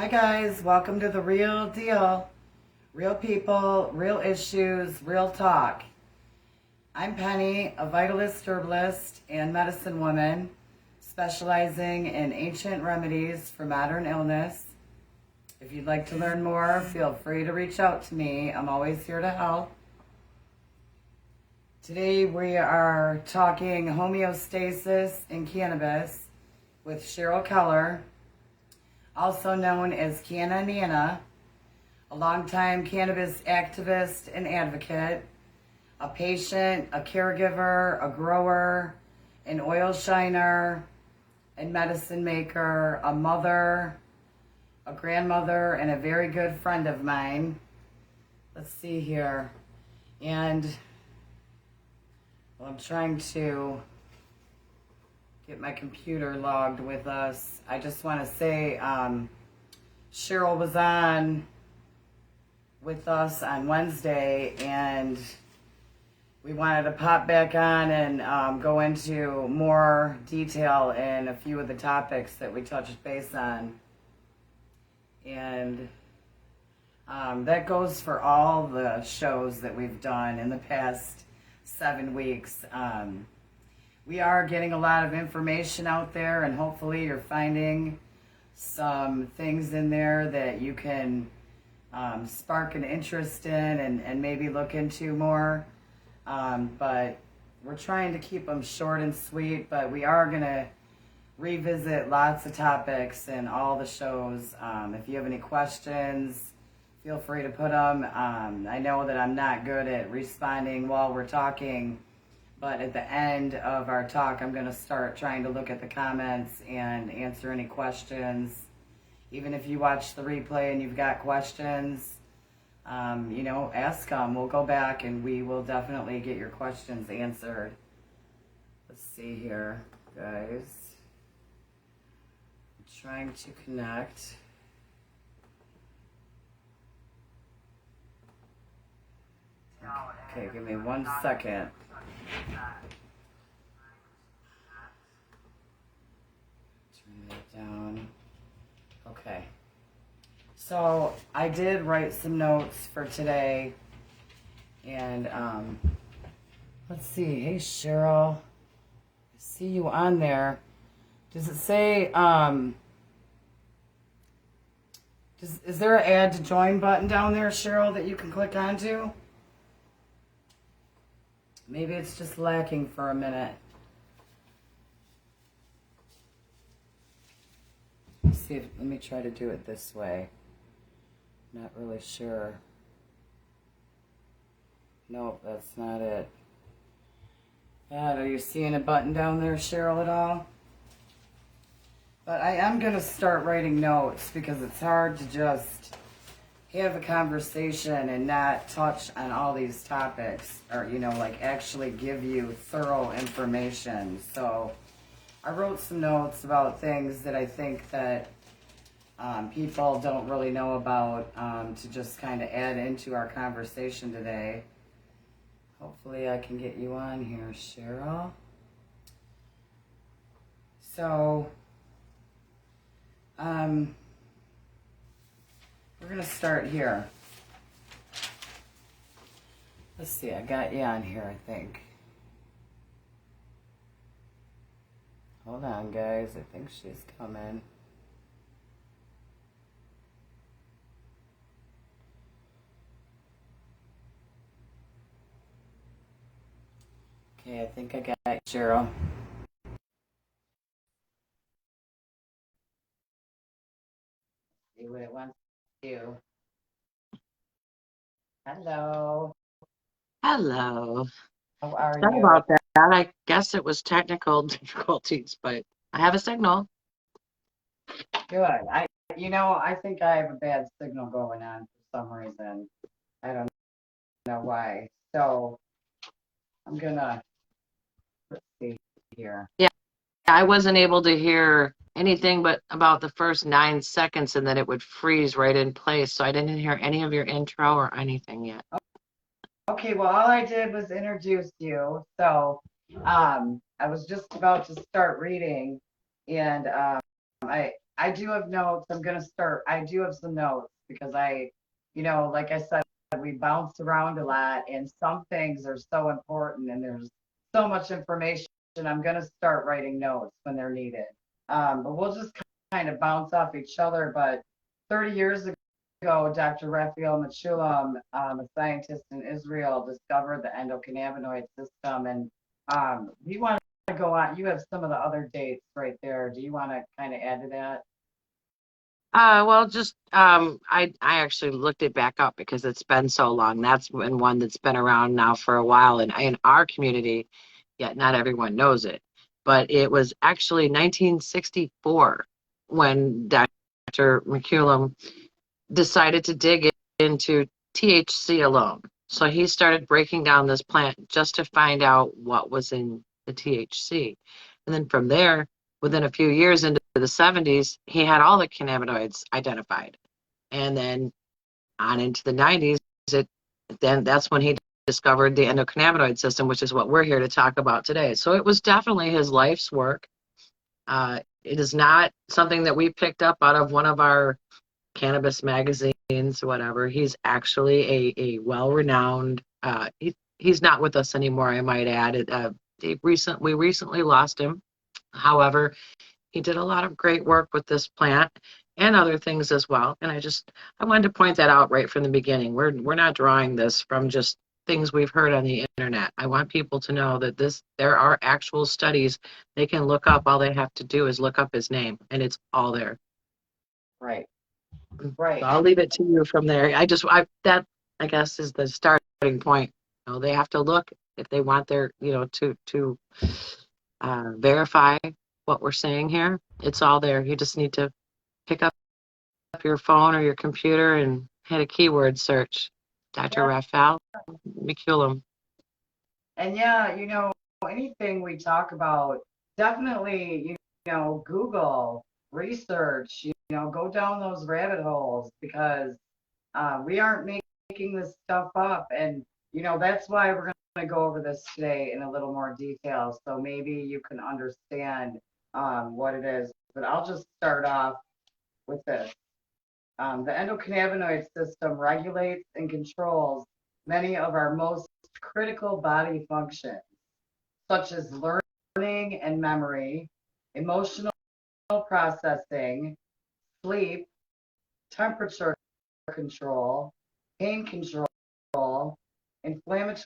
Hi guys, welcome to The Real Deal. Real people, real issues, real talk. I'm Penny, a vitalist, herbalist, and medicine woman specializing in ancient remedies for modern illness. If you'd like to learn more, feel free to reach out to me. I'm always here to help. Today we are talking homeostasis and cannabis with Cheryl Keller, also known as Canna Nana, a longtime cannabis activist and advocate, a patient, a caregiver, a grower, an oil shiner, and medicine maker, a mother, a grandmother, and a very good friend of mine. Let's see here. And I'm trying to get my computer logged with us. I just want to say Cheryl was on with us on Wednesday, and we wanted to pop back on and go into more detail in a few of the topics that we touched base on. And that goes for all the shows that we've done in the past 7 weeks. We are getting a lot of information out there, and hopefully you're finding some things in there that you can spark an interest in and maybe look into more. But we're trying to keep them short and sweet, but we are going to revisit lots of topics in all the shows. If you have any questions, feel free to put them. I know that I'm not good at responding while we're talking, but at the end of our talk, I'm going to start trying to look at the comments and answer any questions. Even if you watch the replay and you've got questions, ask them. We'll go back and we will definitely get your questions answered. Let's see here, guys. I'm trying to connect. Okay, give me 1 second. Turn that down. Okay. So I did write some notes for today, and let's see. Hey Cheryl, I see you on there. Does it say is there an add to join button down there, Cheryl, that you can click onto? Maybe it's just lacking for a minute. Let me try to do it this way. Not really sure. Nope, that's not it. God, are you seeing a button down there, Cheryl, at all? But I am going to start writing notes because it's hard to just have a conversation and not touch on all these topics, or actually give you thorough information. So I wrote some notes about things that I think that people don't really know about, to just kind of add into our conversation today. Hopefully I can get you on here, Cheryl. So we're going to start here. Let's see, I got you on here, I think. Hold on, guys. I think she's coming. Okay, I think I got you, Cheryl. See what it wants to do. Hello. Hello. How are Sorry you? about that. I guess it was technical difficulties, but I have a signal. Good. I think I have a bad signal going on for some reason. I don't know why. So I'm gonna, let's see here. Yeah, I wasn't able to hear anything but about the first 9 seconds, and then it would freeze right in place. So I didn't hear any of your intro or anything yet. Okay, well, all I did was introduce you. So I was just about to start reading, and I I do have notes. I'm gonna start. I do have some notes because like I said, we bounce around a lot, and some things are so important, and there's so much information. I'm gonna start writing notes when they're needed. But we'll just kind of bounce off each other. But 30 years ago, Dr. Raphael Mechoulam, a scientist in Israel, discovered the endocannabinoid system, and you want to go on. You have some of the other dates right there. Do you want to kind of add to that? Well, just I actually looked it back up because it's been so long. That's been one that's been around now for a while, and in our community, yet not everyone knows it. But it was actually 1964 when Dr. McCullum decided to dig into THC alone. So he started breaking down this plant just to find out what was in the THC. And then from there, within a few years into the 70s, he had all the cannabinoids identified. And then on into the 90s, then that's when he discovered the endocannabinoid system, which is what we're here to talk about today. So it was definitely his life's work. It is not something that we picked up out of one of our cannabis magazines, whatever. He's actually a well-renowned. He's not with us anymore, I might add. We recently lost him. However, he did a lot of great work with this plant and other things as well. And I wanted to point that out right from the beginning. We're not drawing this from just things we've heard on the internet. I want people to know that there are actual studies they can look up. All they have to do is look up his name, and it's all there. Right. So Right. I'll leave it to you from there. That I guess is the starting point. They have to look if they want their, to verify what we're saying here. It's all there. You just need to pick up your phone or your computer and hit a keyword search. Dr. Yeah. Raphael McCullum. And yeah, anything we talk about, definitely, Google, research, go down those rabbit holes because we aren't making this stuff up. And, that's why we're going to go over this today in a little more detail. So maybe you can understand what it is. But I'll just start off with this. The endocannabinoid system regulates and controls many of our most critical body functions, such as learning and memory, emotional processing, sleep, temperature control, pain control, inflammatory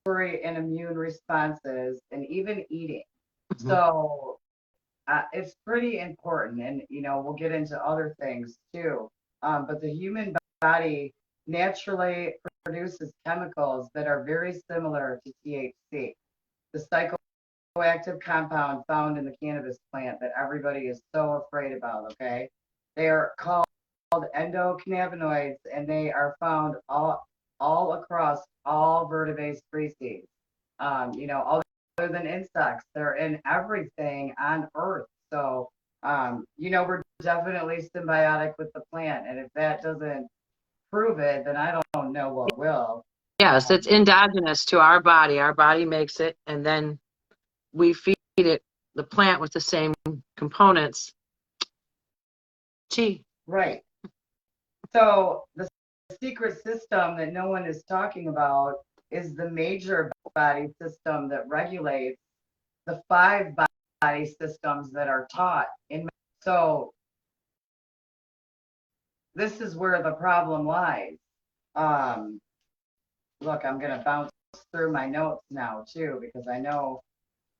and immune responses, and even eating. Mhm. So it's pretty important, and we'll get into other things too. But the human body naturally produces chemicals that are very similar to THC, the psychoactive compound found in the cannabis plant that everybody is so afraid about. Okay, they are called endocannabinoids, and they are found all across all vertebrate species. Other than insects, they're in everything on Earth. So, we're definitely symbiotic with the plant, and if that doesn't prove it, then I don't know what will. Yes, it's endogenous to our body. Our body makes it, and then we feed it the plant with the same components. Gee. Right. So the secret system that no one is talking about is the major body system that regulates the five body systems that are taught in. So this is where the problem lies. Um, Look, I'm going to bounce through my notes now too, because I know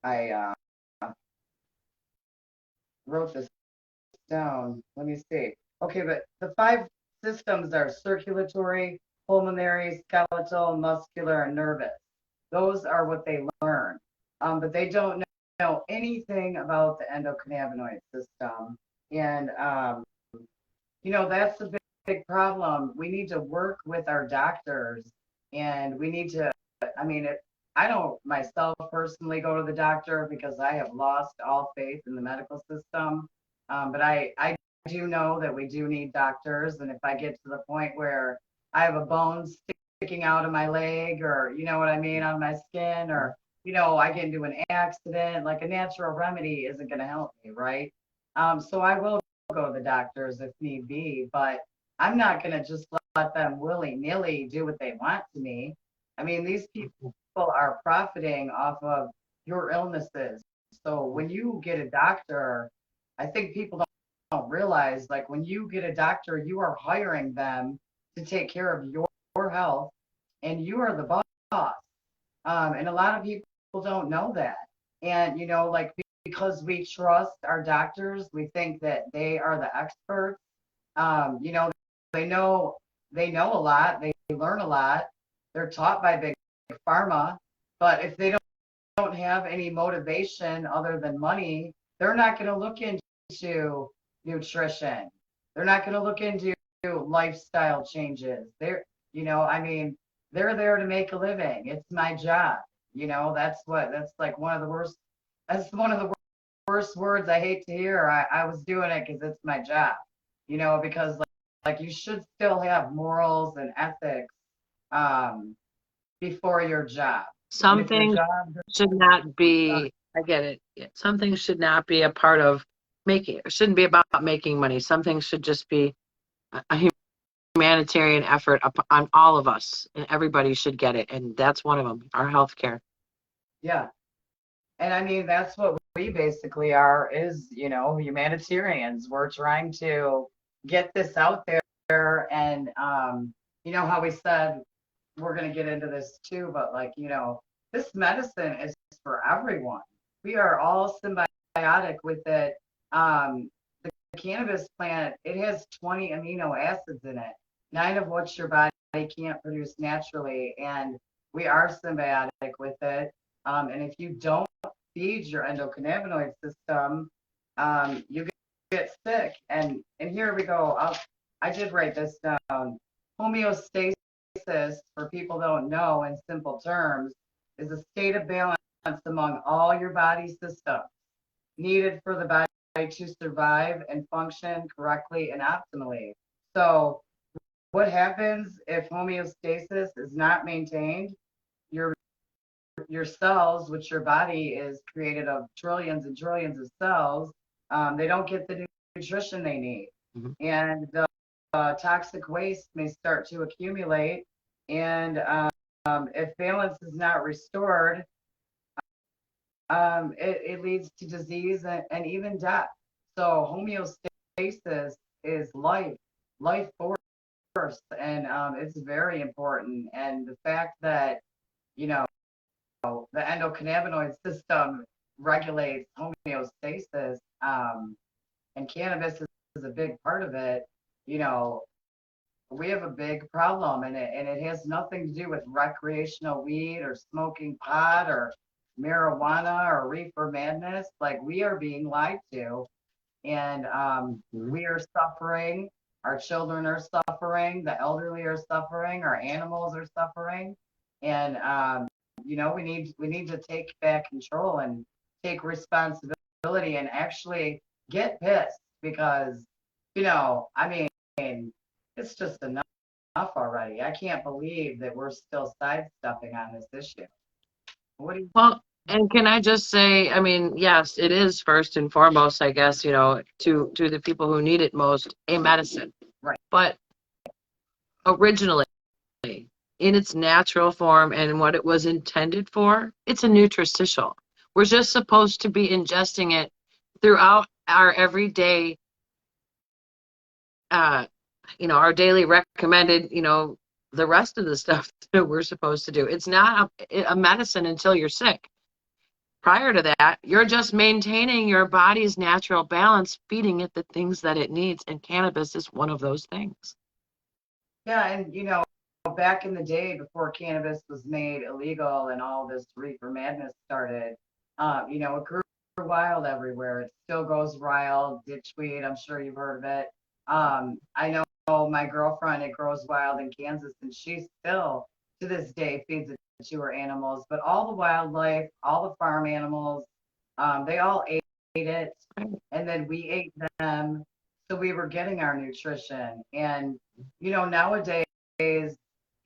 I wrote this down. Let me see. Okay, but the five systems are circulatory, pulmonary, skeletal, muscular, and nervous. Those are what they learn. But they don't know anything about the endocannabinoid system. And, that's a big problem. We need to work with our doctors, and we need to, I mean, I don't myself personally go to the doctor because I have lost all faith in the medical system. But I do know that we do need doctors. And if I get to the point where I have a bone sticking out of my leg, or, you know what I mean, on my skin, or, I get into an accident, like a natural remedy isn't going to help me, right? So I will go to the doctors if need be, but I'm not going to just let them willy-nilly do what they want to me. I mean, these people are profiting off of your illnesses. So when you get a doctor, I think people don't realize, like, when you get a doctor, you are hiring them to take care of your health, and you are the boss. And a lot of people don't know that. And, like, because we trust our doctors, we think that they are the experts. You know, they know they know a lot, they learn a lot, they're taught by big pharma, but if they don't have any motivation other than money, they're not going to look into nutrition. They're not going to look into lifestyle changes. I mean, they're there to make a living. It's my job. That's like one of the worst. That's one of the worst words I hate to hear. I was doing it because it's my job. Because like you should still have morals and ethics um, before your job. And Some if your things job, should not be, I get it. Yeah, some things should not be a part of making, it shouldn't be about making money. Some things should just be a humanitarian effort on all of us, and everybody should get it. And that's one of them, our health care. yeah. And I mean, that's what we basically are, is, humanitarians. We're trying to get this out there. And, how we said we're going to get into this too, but like, this medicine is for everyone. We are all symbiotic with it. The cannabis plant, it has 20 amino acids in it, 9 of which your body can't produce naturally. And we are symbiotic with it. And if you don't feed your endocannabinoid system, you get sick. And here we go. I did write this down. Homeostasis, for people don't know in simple terms, is a state of balance among all your body systems needed for the body to survive and function correctly and optimally. So what happens if homeostasis is not maintained? Your cells, which your body is created of trillions and trillions of cells, they don't get the nutrition they need. Mhm. And the toxic waste may start to accumulate. And if balance is not restored, it leads to disease and even death. So homeostasis is life force, and it's very important. And the fact that, you know, the endocannabinoid system regulates homeostasis, and cannabis is a big part of it. You know, we have a big problem, and it has nothing to do with recreational weed or smoking pot or marijuana or reefer madness. Like, we are being lied to, and we are suffering. Our children are suffering. The elderly are suffering. Our animals are suffering, and we need to take back control and take responsibility and actually get pissed, because I mean, it's just enough already. I can't believe that we're still sidestepping on this issue. What do you? Well, and can I just say, I mean, yes, it is first and foremost, I guess, to the people who need it most, a medicine. Right. But originally, in its natural form and what it was intended for, it's a nutritical. We're just supposed to be ingesting it throughout our everyday, our daily recommended, the rest of the stuff that we're supposed to do. It's not a medicine until you're sick. Prior to that, you're just maintaining your body's natural balance, feeding it the things that it needs, and cannabis is one of those things. Yeah, and back in the day before cannabis was made illegal and all this reefer madness started, it grew wild everywhere. It still goes wild. Ditchweed, I'm sure you've heard of it. I know my girlfriend, it grows wild in Kansas, and she still to this day feeds it to her animals. But all the wildlife, all the farm animals, they all ate it, and then we ate them. So we were getting our nutrition. And nowadays,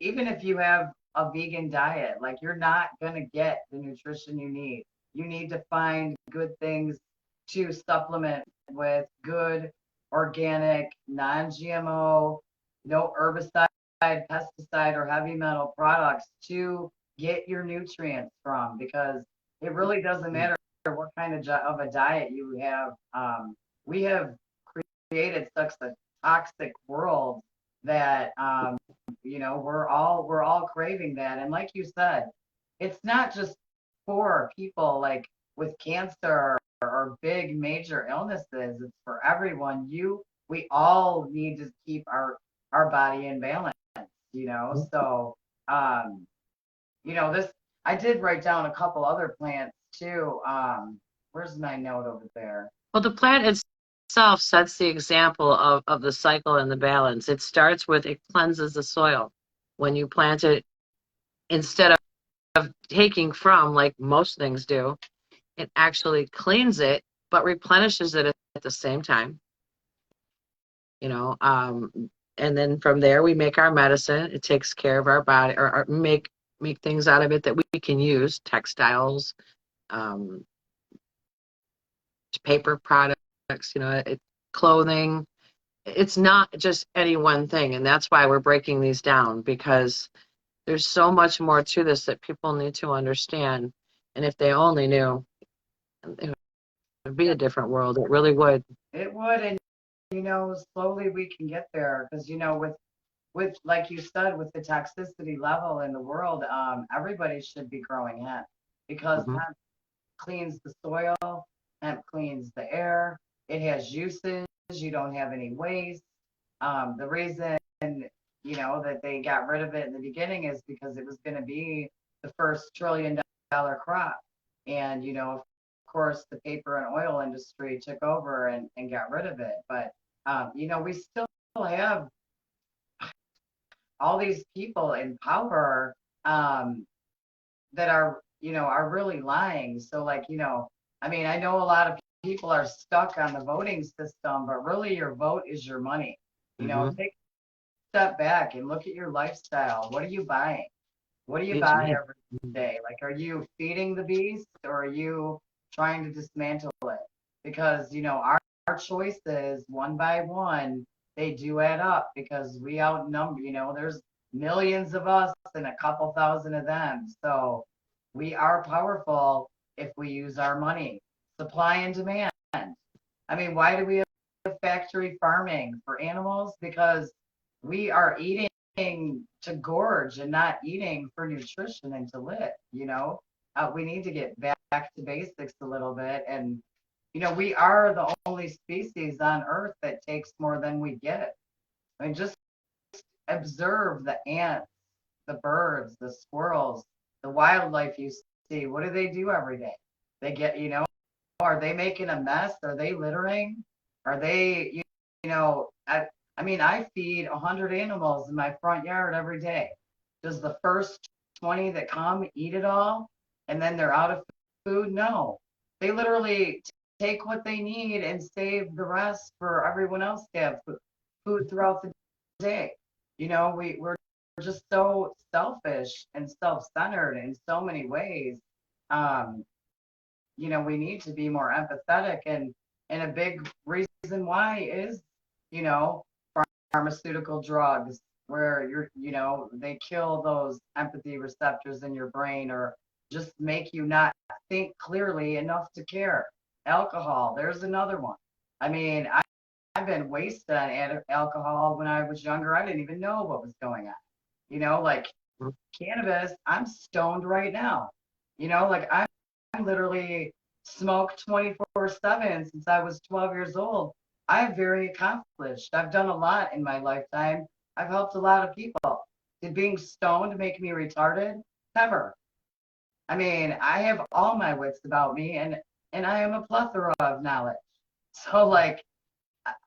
even if you have a vegan diet, like, you're not going to get the nutrition you need. You need to find good things to supplement with, good organic, non-GMO, no herbicide, pesticide, or heavy metal products to get your nutrients from, because it really doesn't matter what kind of a diet you have. We have created such a toxic world that we're all craving that. And like you said, it's not just for people like with cancer or big major illnesses. It's for everyone. We all need to keep our body in balance. So this, I did write down a couple other plants too. Where's my note over there? Well, the plant itself sets the example of the cycle and the balance. It starts with, it cleanses the soil. When you plant it, instead of taking from, like most things do, it actually cleans it, but replenishes it at the same time. And then from there we make our medicine. It takes care of our body, or make things out of it that we can use, textiles, paper products, clothing. It's not just any one thing, and that's why we're breaking these down, because there's so much more to this that people need to understand. And if they only knew, it would be a different world. It really would. It would, and slowly we can get there, because with like you said, with the toxicity level in the world, everybody should be growing hemp, because Mhm. hemp cleans the soil, hemp cleans the air, it has uses, you don't have any waste. The reason that they got rid of it in the beginning is because it was going to be the first $1 trillion crop, and of course the paper and oil industry took over and got rid of it. But we still have all these people in power, that are really lying. So like, I mean, I know a lot of people are stuck on the voting system, but really your vote is your money. Mhm. Take a step back and look at your lifestyle. What are you buying? What do you Beats buy me. every day? Like, are you feeding the beast, or are you trying to dismantle it? Because, our choices one by one, they do add up, because we outnumber, there's millions of us and a couple thousand of them. So we are powerful if we use our money. Supply and demand. I mean, why do we have factory farming for animals? Because we are eating to gorge and not eating for nutrition and to live. We need to get back to basics a little bit. And we are the only species on earth that takes more than we give. I mean, just observe the ants, the birds, the squirrels, the wildlife you see. What do they do every day? They get, are they making a mess? Are they littering? Are they, I mean, I feed 100 animals in my front yard every day. Does the first 20 that come eat it all and then they're out of food? No. They literally take what they need and save the rest for everyone else to have food throughout the day. We're just so selfish and self-centered in so many ways. Um, we need to be more empathetic, and a big reason why is, you know, pharmaceutical drugs, where they kill those empathy receptors in your brain, or just make you not think clearly enough to care. Alcohol, there's another one. I mean, I've been wasted on alcohol when I was younger. I didn't even know what was going on. Like cannabis, I'm stoned right now. Like I'm literally smoked 24/7 since I was 12 years old. I'm very accomplished. I've done a lot in my lifetime. I've helped a lot of people. Did being stoned make me retarded? Never. I mean, I have all my wits about me, and I am a plethora of knowledge. So like,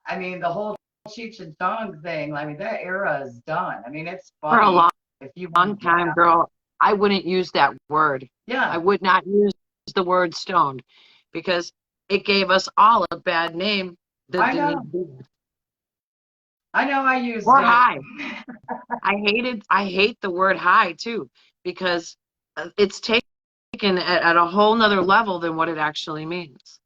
I mean, the whole Cheech and Chong thing, I mean, that era is done. I mean, it's For a funny if you want long to time, laugh. girl, I wouldn't use that word. I Yeah, would not use the word stoned, because it gave us all a bad name that I didn't need know. to be. I know I used Or it. high. I hate the word high too, because it's taken at a whole nother level than what it actually means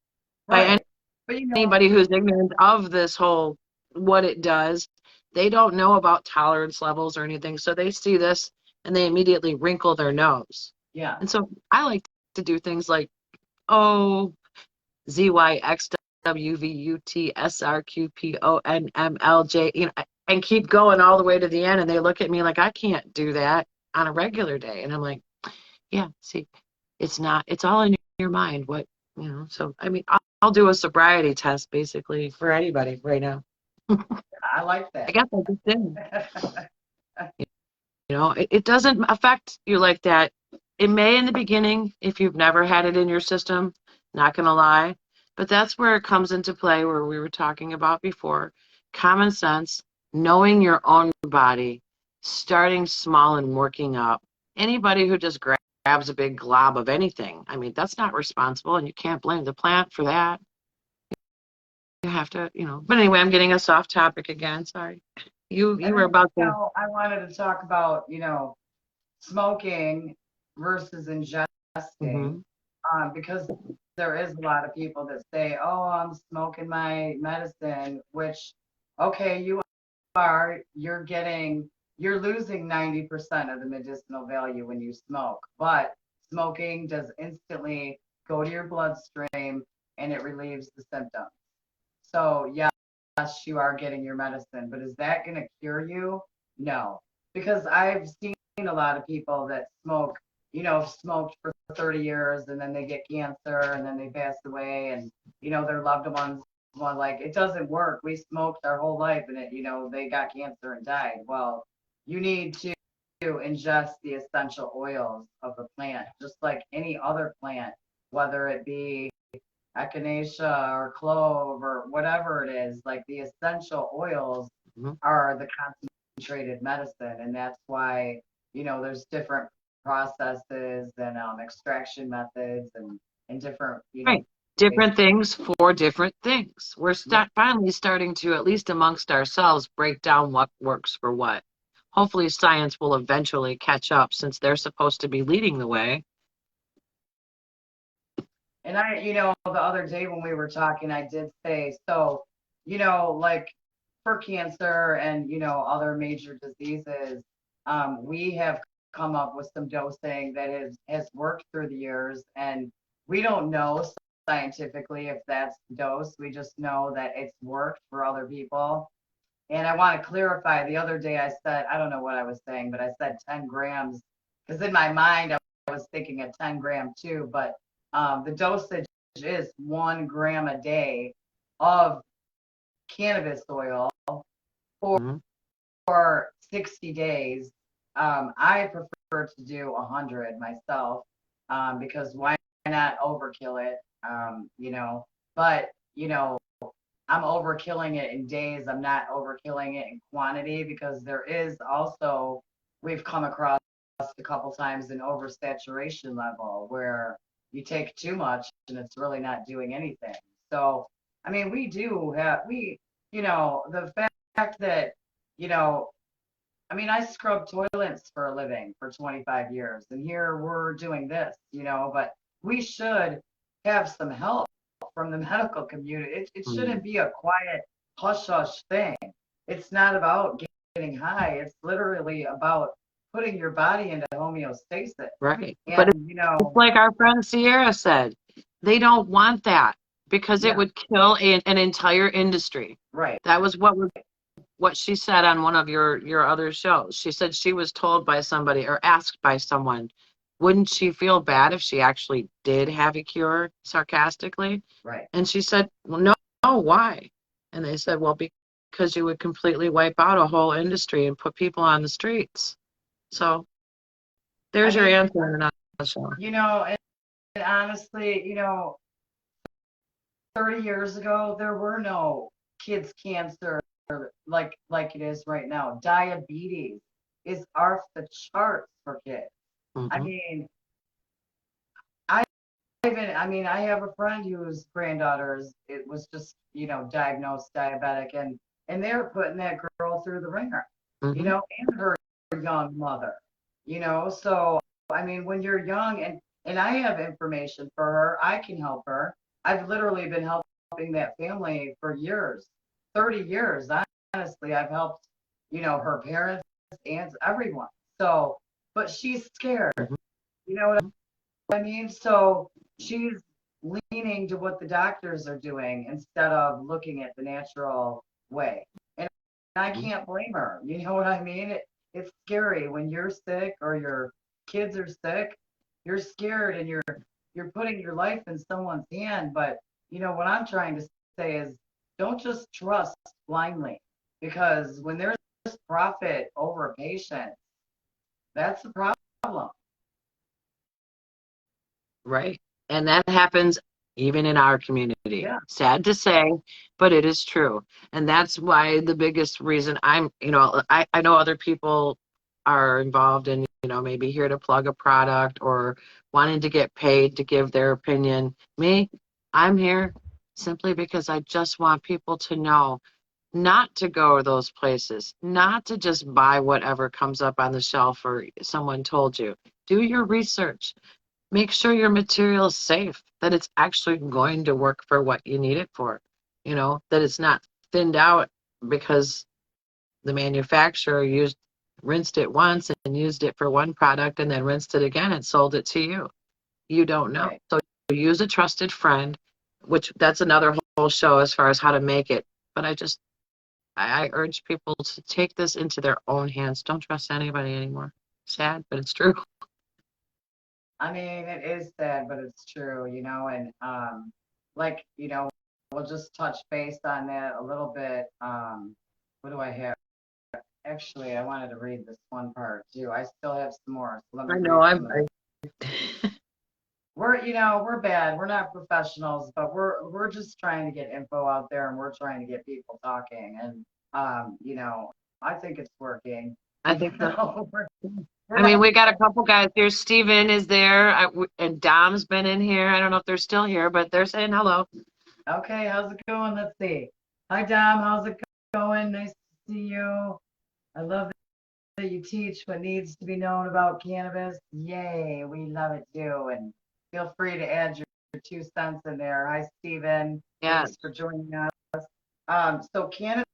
by Right. But anybody who's ignorant of this whole what it does, they don't know about tolerance levels or anything. So they see this and they immediately wrinkle their nose. yeah. And so I like to do things like, oh, ZYXWVUTSRQPONMLJ, and keep going all the way to the end. And they look at me like I can't do that on a regular day. And I'm like, yeah, see, it's all in your mind. So I mean, I'll do a sobriety test basically for anybody right now. I like I that. guess I just did. It doesn't affect you like that. It may in the beginning if you've never had it in your system, not gonna lie. But that's where it comes into play, where we were talking about before. Common sense, knowing your own body, starting small and working up. Anybody who just grabs a big glob of anything, I mean, that's not responsible, and you can't blame the plant for that. You have to, But anyway, I'm getting us off topic again. Sorry. You And were then, about to. I wanted to talk about, smoking versus ingesting, Mhm. because there is a lot of people that say, "Oh, I'm smoking my medicine," which, okay, you're losing 90% of the medicinal value when you smoke, but smoking does instantly go to your bloodstream and it relieves the symptoms. So, yes, you are getting your medicine, but is that going to cure you? No, because I've seen a lot of people that smoked for 30 years and then they get cancer and then they pass away, and, their loved ones, well, like, it doesn't work. We smoked our whole life and they got cancer and died. Well, you need to ingest the essential oils of the plant, just like any other plant, whether it be echinacea or clove or whatever it is. Like, the essential oils Mhm. are the concentrated medicine, and that's why there's different processes and extraction methods and different Right. ways. Different things for different things. We're Yeah, finally starting to, at least amongst ourselves, break down what works for what. Hopefully, science will eventually catch up since they're supposed to be leading the way. and the other day when we were talking, I did say, so like, for cancer and other major diseases, we have come up with some dosing that has worked through the years, and we don't know scientifically if that's dose. We just know that it's worked for other people. And I want to clarify, the other day I said, I don't know what I was saying, but I said 10 grams because in my mind I was thinking a 10-gram too, but the dosage is 1 gram a day of cannabis oil Mhm. for 60 days. I prefer to do 100 myself, because why not overkill it? But I'm overkilling it in days. I'm not overkilling it in quantity, because there is also, we've come across a couple times, an oversaturation level where you take too much and it's really not doing anything. So, I mean, the fact that, you know, I mean, I scrub toilets for a living for 25 years, and here we're doing this, but we should have some help from the medical community. It Mhm. shouldn't be a quiet, hush hush thing. It's not about getting high, it's literally about putting your body into homeostasis. Right. But And, it's like our friend Sierra said, they don't want that because it yeah, would kill an entire industry. right. That was what she said on one of your other shows. She said she was told by somebody or asked by someone, wouldn't she feel bad if she actually did have a cure, sarcastically? Right. And she said, well, no, why? And they said, well, because you would completely wipe out a whole industry and put people on the streets. So I there's your mean, answer in a nutshell. and honestly, 30 years ago, there were no kids cancer like it is right now. Diabetes is off the charts for kids. I Hmm. mean, I I have a friend whose granddaughter's it was just, diagnosed diabetic, and they're putting that girl through the ringer, Hmm. and her young mother. So I mean, when you're young, and I have information for her, I can help her. I've literally been helping helping that family for years, 30 years. Honestly, I've helped, her parents, aunts, everyone. So, but she's scared. Mhm. You know what I mean? So she's leaning to what the doctors are doing instead of looking at the natural way. And I Mhm. can't blame her. You know what I mean? It's scary when you're sick or your kids are sick. You're scared and you're putting your life in someone's hand. But what I'm trying to say is don't just trust blindly because when there's profit over a patient, that's the problem. Right. And that happens even in our community. Yeah. Sad to say, but it is true. And that's why the biggest reason I know other people are involved in, maybe here to plug a product or wanting to get paid to give their opinion. Me, I'm here simply because I just want people to know not to go to those places, not to just buy whatever comes up on the shelf or someone told you. Do your research. Make sure your material is safe, that it's actually going to work for what you need it for, that it's not thinned out because the manufacturer rinsed it once and used it for one product and then rinsed it again and sold it to you. You don't know. Right. So use a trusted friend, which that's another whole show as far as how to make it. But I urge people to take this into their own hands. Don't trust anybody anymore. Sad, but it's true. I mean, it is sad, but it's true, and like, we'll just touch base on that a little bit. What do I have? Actually, I wanted to read this one part too. I still have some more, so let me I know. read some of this. We're bad. We're not professionals, but we're just trying to get info out there and we're trying to get people talking. And I think it's working. I think so. We're I mean, not. we got a couple guys here. Steven is there, and Dom's been in here. I don't know if they're still here, but they're saying hello. Okay, how's it going? Let's see. Hi, Dom. How's it going? Nice to see you. I love that you teach what needs to be known about cannabis. Yay, we love it too. And feel free to add your 2 cents in there. Hi, Stephen. Yeah. Thanks for joining us. So cannabis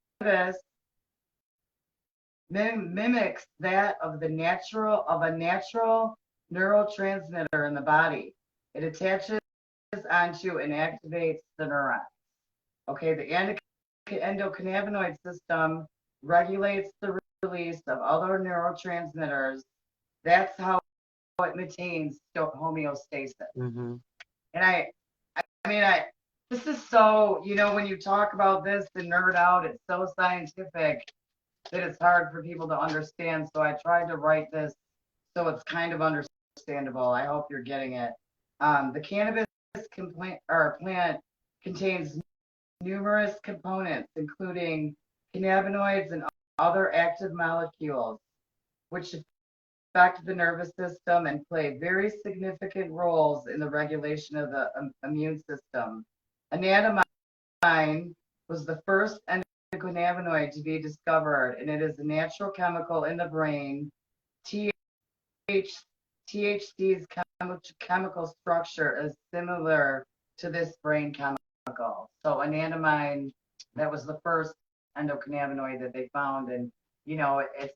mimics that of a natural neurotransmitter in the body. It attaches onto and activates the neuron. Okay, the endocannabinoid system regulates the release of other neurotransmitters. That's how it maintains homeostasis. Mm-hmm. And I mean, this is so, when you talk about this and nerd out, it's so scientific that it's hard for people to understand. So I tried to write this so it's kind of understandable. I hope you're getting it. The cannabis plant contains numerous components, including cannabinoids and other active molecules, which affect the nervous system and play very significant roles in the regulation of the immune system. Anandamide was the first endocannabinoid to be discovered, and it is a natural chemical in the brain. THC's chemical structure is similar to this brain chemical. So anandamide, that was the first endocannabinoid that they found, and it's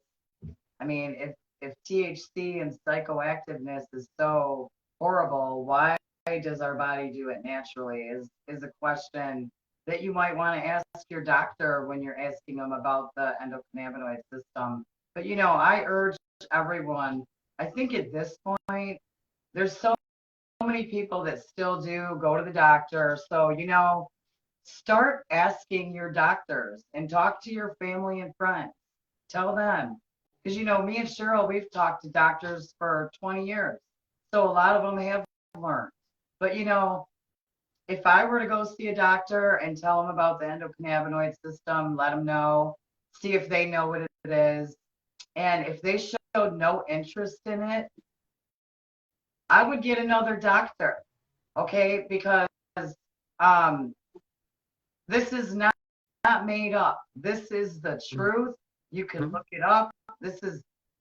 I mean, if THC and psychoactiveness is so horrible, why does our body do it naturally? Is a question that you might want to ask your doctor when you're asking them about the endocannabinoid system. But I urge everyone. I think at this point, there's so many people that still do go to the doctor. So start asking your doctors and talk to your family and friends. Tell them. Because, me and Cheryl, we've talked to doctors for 20 years. So a lot of them have learned. But, if I were to go see a doctor and tell them about the endocannabinoid system, let them know, see if they know what it is. And if they showed no interest in it, I would get another doctor. Okay. Because um, this is not made up. This is the truth. You can Mm-hmm. look it up.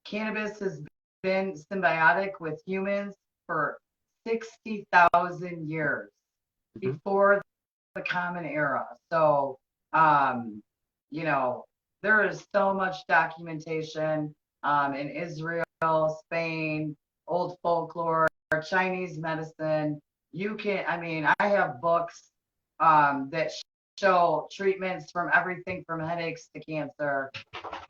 Cannabis has been symbiotic with humans for 60,000 years Mm-hmm. before the common era. So, um, you know, there is so much documentation in Israel, Spain, old folklore, Chinese medicine. You can, I mean, I have books that show treatments from everything from headaches to cancer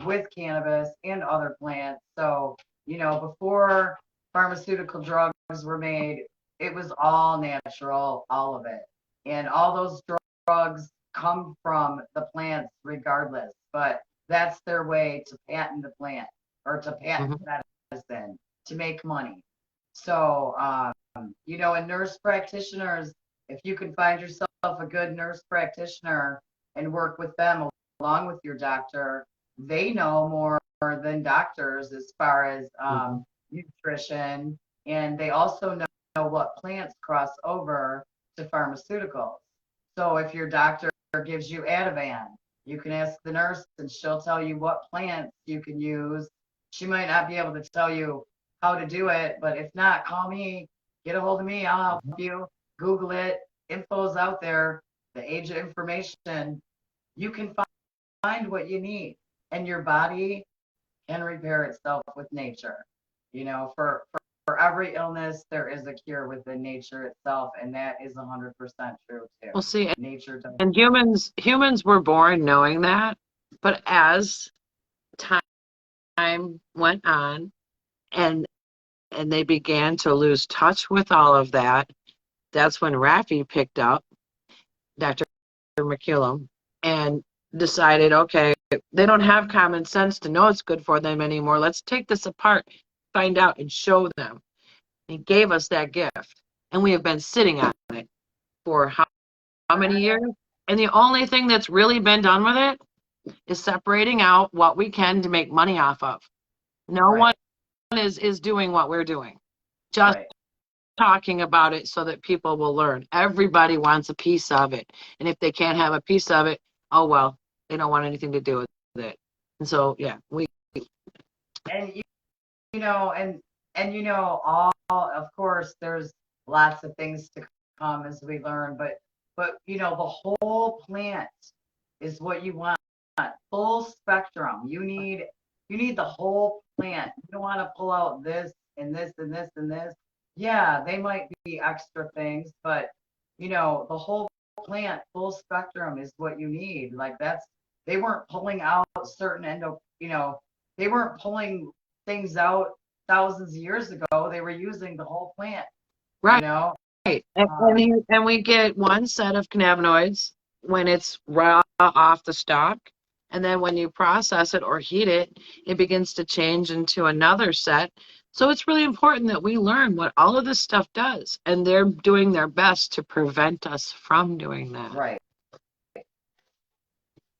with cannabis and other plants. So, before pharmaceutical drugs were made, it was all natural, all of it. And all those drugs come from the plants regardless, but that's their way to patent the plant or to patent Mhm. medicine to make money. So, and nurse practitioners, if you can find yourself a good nurse practitioner and work with them along with your doctor, they know more than doctors as far as Mhm. nutrition, and they also know what plants cross over to pharmaceuticals. So if your doctor gives you Ativan, you can ask the nurse and she'll tell you what plants you can use. She might not be able to tell you how to do it, but if not, call me, get a hold of me, I'll help you. Google it, info's out there, the age of information. You can find what you need, and your body can repair itself with nature. For every illness, there is a cure within nature itself, and that is 100% true too. Well, see, Nature does. and humans were born knowing that, but as time went on and they began to lose touch with all of that, that's when Raffi picked up Dr. McCullum and decided, okay, they don't have common sense to know it's good for them anymore. Let's take this apart, find out, and show them. He gave us that gift, and we have been sitting on it for how many years? And the only thing that's really been done with it is separating out what we can to make money off of. No Right, one is doing what we're doing. Just right. talking about it so that people will learn. Everybody wants a piece of it. And if they can't have a piece of it, oh well, they don't want anything to do with it. And so yeah, we And you know, and all of course there's lots of things to come as we learn, but the whole plant is what you want. Full spectrum. You need the whole plant. You don't want to pull out this and this and this and this. Yeah, they might be extra things, but the whole plant, full spectrum is what you need. Like they weren't pulling out certain they weren't pulling things out thousands of years ago. They were using the whole plant, you right. know. And, Um, and we get one set of cannabinoids when it's raw off the stalk. And then when you process it or heat it, it begins to change into another set. So it's really important that we learn what all of this stuff does. And they're doing their best to prevent us from doing that. right.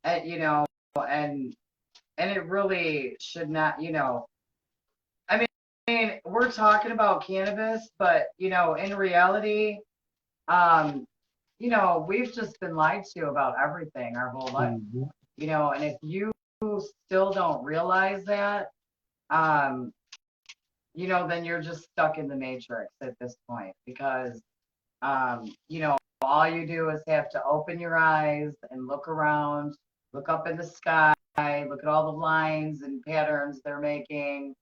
And, and it really should not, I we're talking about cannabis, but in reality, um, we've just been lied to about everything our whole life. Mhm. And if you still don't realize that, um, then you're just stuck in the matrix at this point because, all you do is have to open your eyes and look around, look up in the sky, look at all the lines and patterns they're making,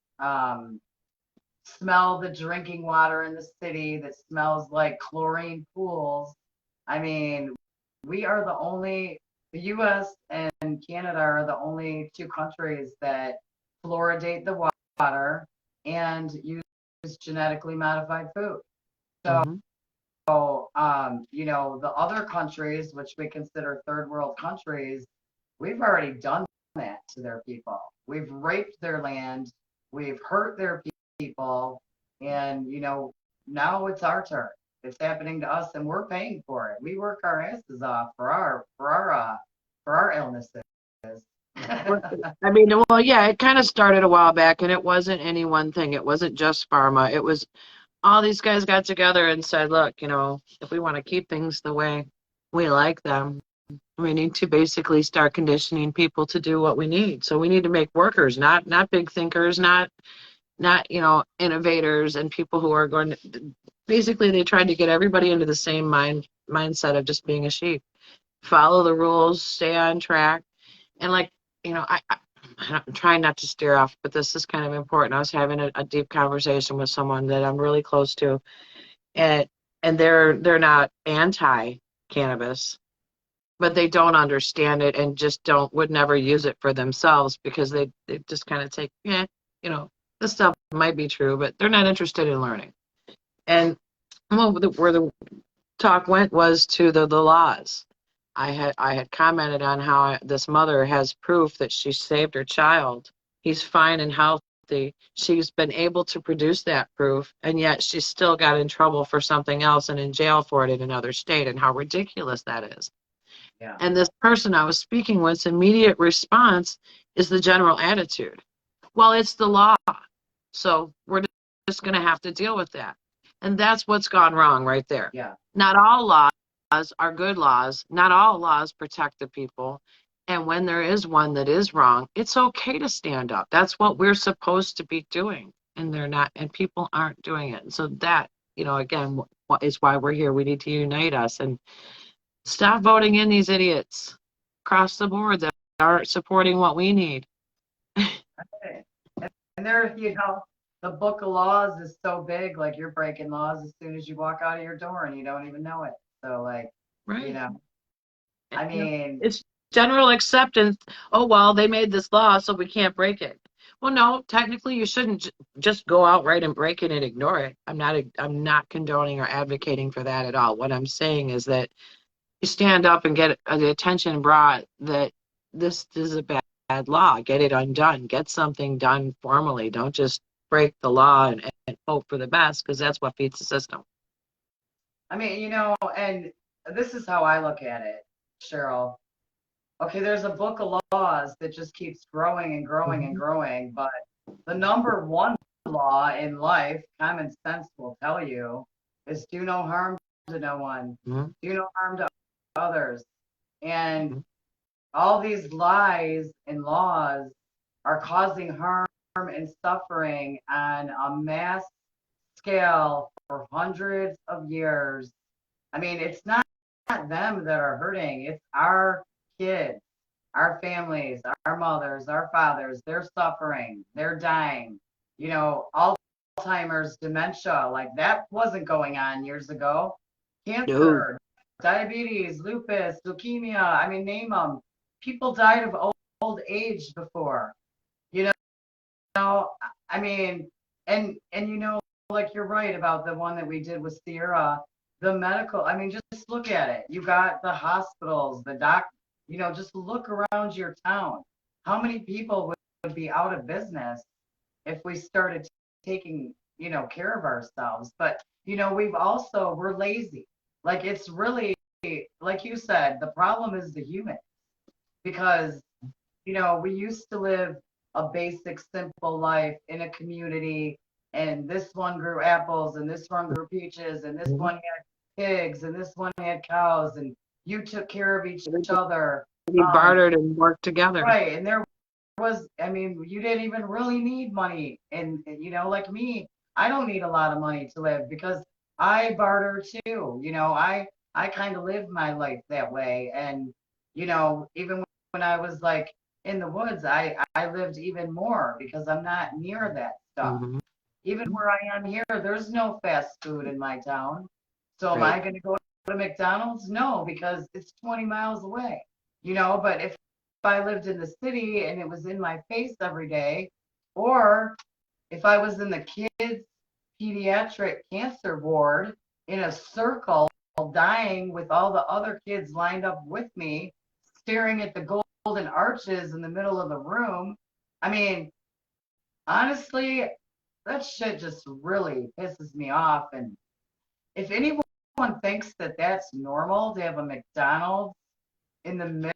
smell the drinking water in the city that smells like chlorine pools. I mean, the US and Canada are the only two countries that fluoridate the water and use genetically modified food. So, Mhm. the other countries, which we consider third world countries, we've already done that to their people. We've raped their land, we've hurt their people, and now it's our turn. It's happening to us, and we're paying for it. We work our asses off for our illnesses. I mean, well, yeah, it kind of started a while back, and it wasn't any one thing. It wasn't just pharma. It was all these guys got together and said, look, if we want to keep things the way we like them, we need to basically start conditioning people to do what we need. So we need to make workers, not big thinkers, not innovators and people who are going to basically they tried to get everybody into the same mindset of just being a sheep. Follow the rules, stay on track. And like, I'm trying not to steer off, but this is kind of important. I was having a deep conversation with someone that I'm really close to, and they're not anti-cannabis, but they don't understand it and just would never use it for themselves because they just kind of take, yeah, this stuff might be true, but they're not interested in learning. And where the talk went was to the laws. I had commented on how this mother has proof that she saved her child. He's fine and healthy. She's been able to produce that proof, and yet she still got in trouble for something else and in jail for it in another state, and how ridiculous that is. Yeah. And this person I was speaking with's immediate response is the general attitude. Well, it's the law, so we're just going to have to deal with that. And that's what's gone wrong right there. Yeah. Not all laws are good laws. Not all laws protect the people. And when there is one that is wrong, it's okay to stand up. That's what we're supposed to be doing. And they're not, and people aren't doing it. And so that, again, what is why we're here. We need to unite us and stop voting in these idiots across the board that aren't supporting what we need. Okay. And there, the book of laws is so big, like you're breaking laws as soon as you walk out of your door and you don't even know it. So, like, Right. I mean, It's general acceptance. Oh, well, they made this law, so we can't break it. Well, no, technically you shouldn't just go outright and break it and ignore it. I'm not condoning or advocating for that at all. What I'm saying is that you stand up and get the attention brought that this is a bad law. Get it undone. Get something done formally. Don't just break the law and hope for the best, because that's what feeds the system. I mean, and this is how I look at it, Cheryl. Okay, there's a book of laws that just keeps growing and growing and growing, but the number one law in life, common sense will tell you, is do no harm to no one, Mm-hmm. do no harm to others. And Mm-hmm. all these lies and laws are causing harm and suffering on a mass scale for hundreds of years. I mean, it's not them that are hurting, it's our kids, our families, our mothers, our fathers. They're suffering, they're dying. Alzheimer's, dementia, like that wasn't going on years ago. No. Cancer, diabetes, lupus, leukemia, I mean, name them. People died of old age before. You know, I mean, and like you're right about the one that we did with Sierra, the medical. I mean, just look at it. You got the hospitals, the just look around your town. How many people would be out of business if we started taking, care of ourselves? But, we're lazy. Like it's really, like you said, the problem is the human because, we used to live a basic, simple life in a community, and this one grew apples, and this one grew peaches, and this one had pigs, and this one had cows, and you took care of each other. We bartered and worked together. Right. And there I mean, you didn't even really need money. And, like me, I don't need a lot of money to live because I barter too. I kind of live my life that way. And, even when I was like in the woods, I lived even more because I'm not near that stuff. Mm-hmm. Even where I am here, there's no fast food in my town. So am Right. I going to go to McDonald's? No, because it's 20 miles away. But if I lived in the city and it was in my face every day, or if I was in the kids' pediatric cancer ward in a circle, dying with all the other kids lined up with me, staring at the golden arches in the middle of the room. I mean, honestly, that shit just really pisses me off. And if anyone thinks that that's normal to have a McDonald's in the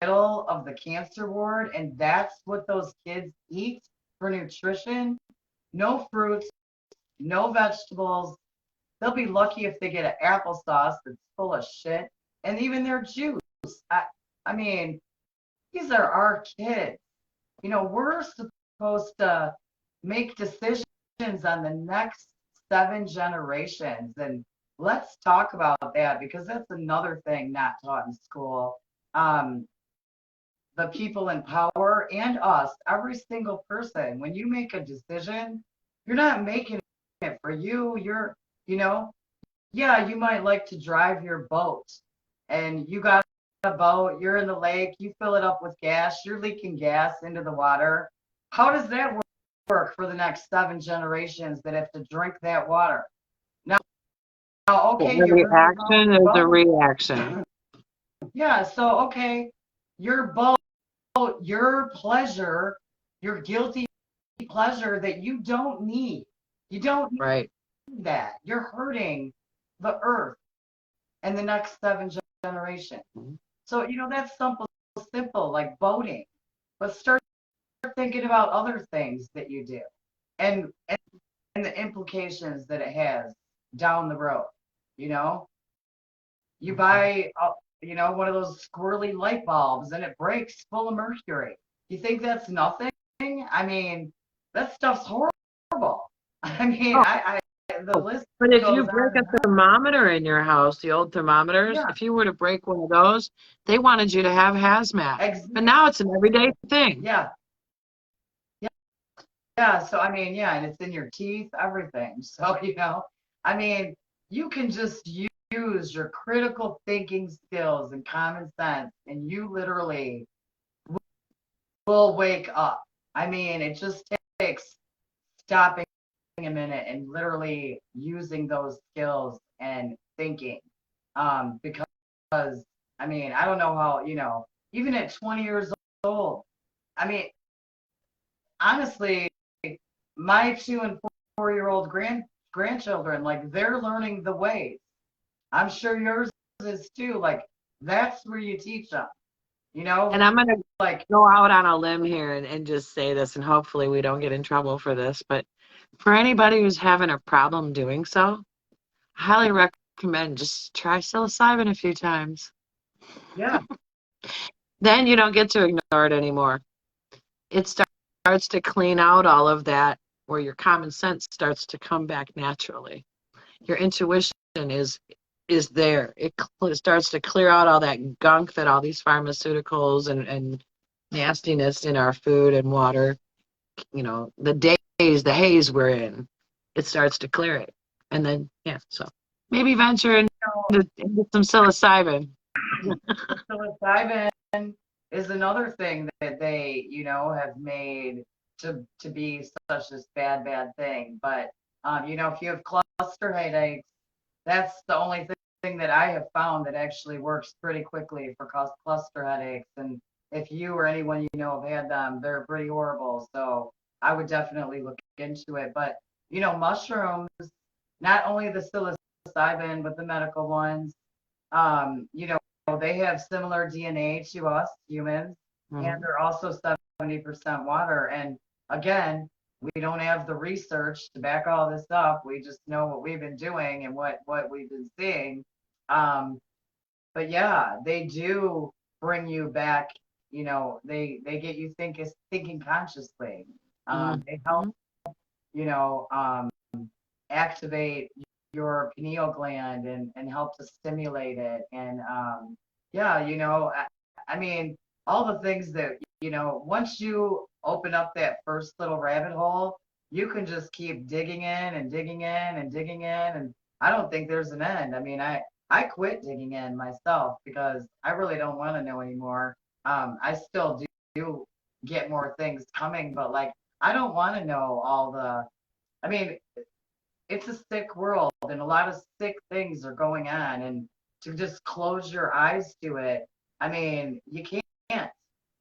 middle of the cancer ward and that's what those kids eat for nutrition, no fruits, no vegetables. They'll be lucky if they get an applesauce that's full of shit and even their juice. I mean, these are our kids. We're supposed to make decisions on the next 7 generations. And let's talk about that because that's another thing not taught in school. Um, the people in power and us, every single person, when you make a decision, you're not making it for you. You know, yeah, you might like to drive your boat and you got a boat, you're in the lake, you fill it up with gas, you're leaking gas into the water. How does that work for the next 7 generations that have to drink that water? Now, okay, you're Every going to be action is a boat. reaction. Yeah, so okay, your boat, your pleasure, your guilty pleasure that you don't need. You don't need Right. that. You're hurting the earth and the next 7 generations. So, that's simple, like boating. But start thinking about other things that you do and the implications that it has down the road. You know, you buy, one of those squirrely light bulbs and it breaks full of mercury. You think that's nothing? I mean, that stuff's horrible. I mean, Oh, the list but if goes you on break and a on. thermometer in your house, the old thermometers, Yeah, if you were to break one of those, they wanted you to have hazmat. But exactly. now it's an everyday thing. Yeah, yeah, yeah. So I mean, yeah, and it's in your teeth, everything. So I mean, you can just use your critical thinking skills and common sense, and you literally will wake up. I mean, it just takes stopping a minute and literally using those skills and thinking. Because I mean, I don't know how, even at 20 years old, I mean, honestly, my 2 and 4 year old grandchildren, like they're learning the ways. I'm sure yours is too. Like that's where you teach them, And I'm going to like go out on a limb here and just say this, and hopefully we don't get in trouble for this. But for anybody who's having a problem doing so, I highly recommend just try psilocybin a few times. yeah, Then you don't get to ignore it anymore. It starts to clean out all of that, where your common sense starts to come back naturally. Your intuition is there. It starts to clear out all that gunk that all these pharmaceuticals and nastiness in our food and water, the the haze we're in, it starts to clear it. And then, yeah, so maybe venture into some psilocybin. psilocybin is another thing that they, have made to be such this bad thing. But if you have cluster headaches, that's the only thing that I have found that actually works pretty quickly for cluster headaches. And if you or anyone have had them, they're pretty horrible. So I would definitely look into it. But mushrooms, not only the psilocybin, but the medical ones, they have similar DNA to us humans, and Mhm. they're also 70% water. And again, we don't have the research to back all this up. We just know what we've been doing and what we've been seeing. Um, but yeah, they do bring you back. They get you thinking consciously. They help Mhm. you know um, activate your pineal gland and help to stimulate it. And yeah, I mean, all the things that, once you open up that first little rabbit hole, you can just keep digging in and digging in and digging in. And I don't think there's an end. I mean, I quit digging in myself because I really don't want to know anymore. I still do get more things coming, but like, I don't want to know all I mean, it's a sick world and a lot of sick things are going on, and to just close your eyes to it, I mean, you can't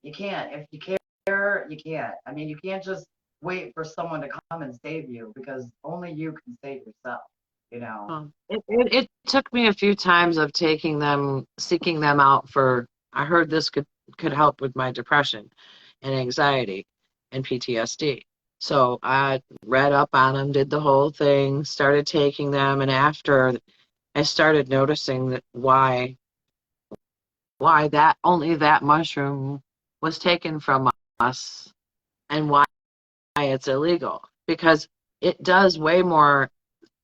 if you care, you can't. I mean, you can't just wait for someone to come and save you because only you can save yourself, you know. It took me a few times of seeking them out for, I heard this could help with my depression and anxiety and PTSD. So I read up on them, did the whole thing, started taking them, and after I started noticing that why that only that mushroom was taken from us and why it's illegal, because it does way more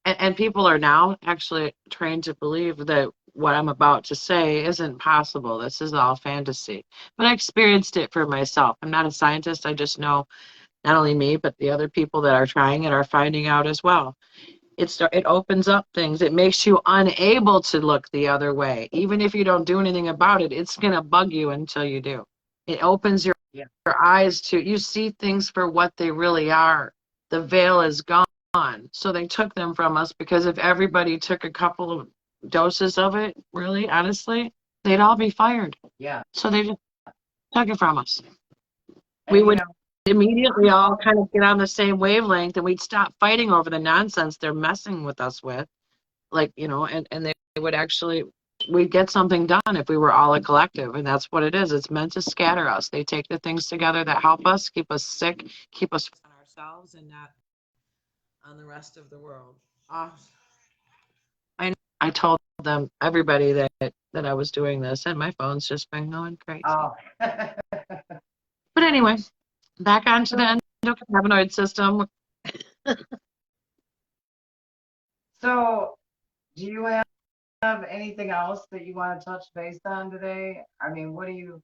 And people are now actually trained to believe that what I'm about to say isn't possible. This is all fantasy. But I experienced it for myself. I'm not a scientist. I just know not only me, but the other people that are trying it are finding out as well. It opens up things. It makes you unable to look the other way. Even if you don't do anything about it, it's going to bug you until you do. It opens Yeah. your eyes to, you see things for what they really are. The veil is gone. So they took them from us because if everybody took a couple of doses of it, really, honestly, they'd all be fired. Yeah. So they just took it from us. We And would immediately all kind of get on the same wavelength and we'd stop fighting over the nonsense they're messing with us with. Like, and they would actually, we'd get something done if we were all a collective. And that's what it is. It's meant to scatter us. They take the things together that help us, keep us sick, keep us on ourselves and not on the rest of the world. I told them, everybody that I was doing this, and my phone's just been going crazy. oh. But anyway, back onto the endocannabinoid system. So, do you have anything else that you want to touch base on today? I mean, what do you?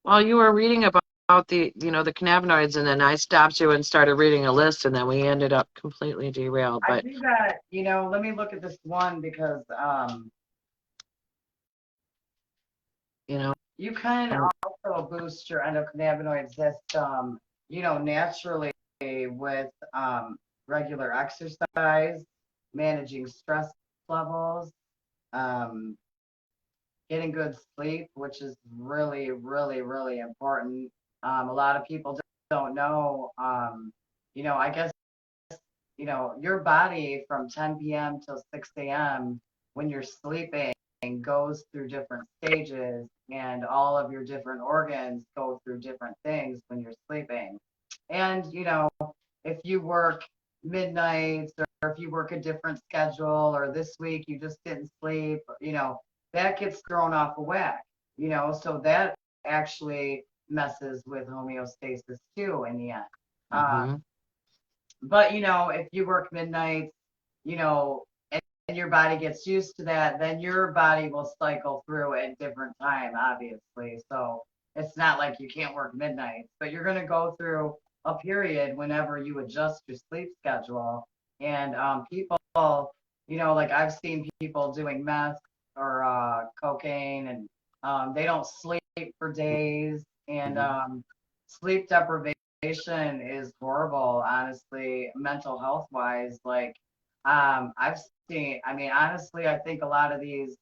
Well, you were reading about the cannabinoids, and then I stopped you and started reading a list, and then we ended up completely derailed. I But think that, let me look at this one because you can also boost your endocannabinoid system, naturally with regular exercise, managing stress levels, um, getting good sleep, which is really, really, really important. A lot of people don't know, I guess, your body from 10 p.m. till 6 a.m. when you're sleeping goes through different stages, and all of your different organs go through different things when you're sleeping. And, if you work midnights or if you work a different schedule or this week you just didn't sleep, that gets thrown off a whack, so that actually messes with homeostasis too in the end. mm-hmm. But if you work midnights, and your body gets used to that, then your body will cycle through at different time, obviously. So it's not like you can't work midnights, but you're going to go through a period whenever you adjust your sleep schedule. And people, like I've seen people doing meth or cocaine, and they don't sleep for days, and sleep deprivation is horrible, honestly, mental health wise. Like, I've seen, I mean, honestly, I think a lot of these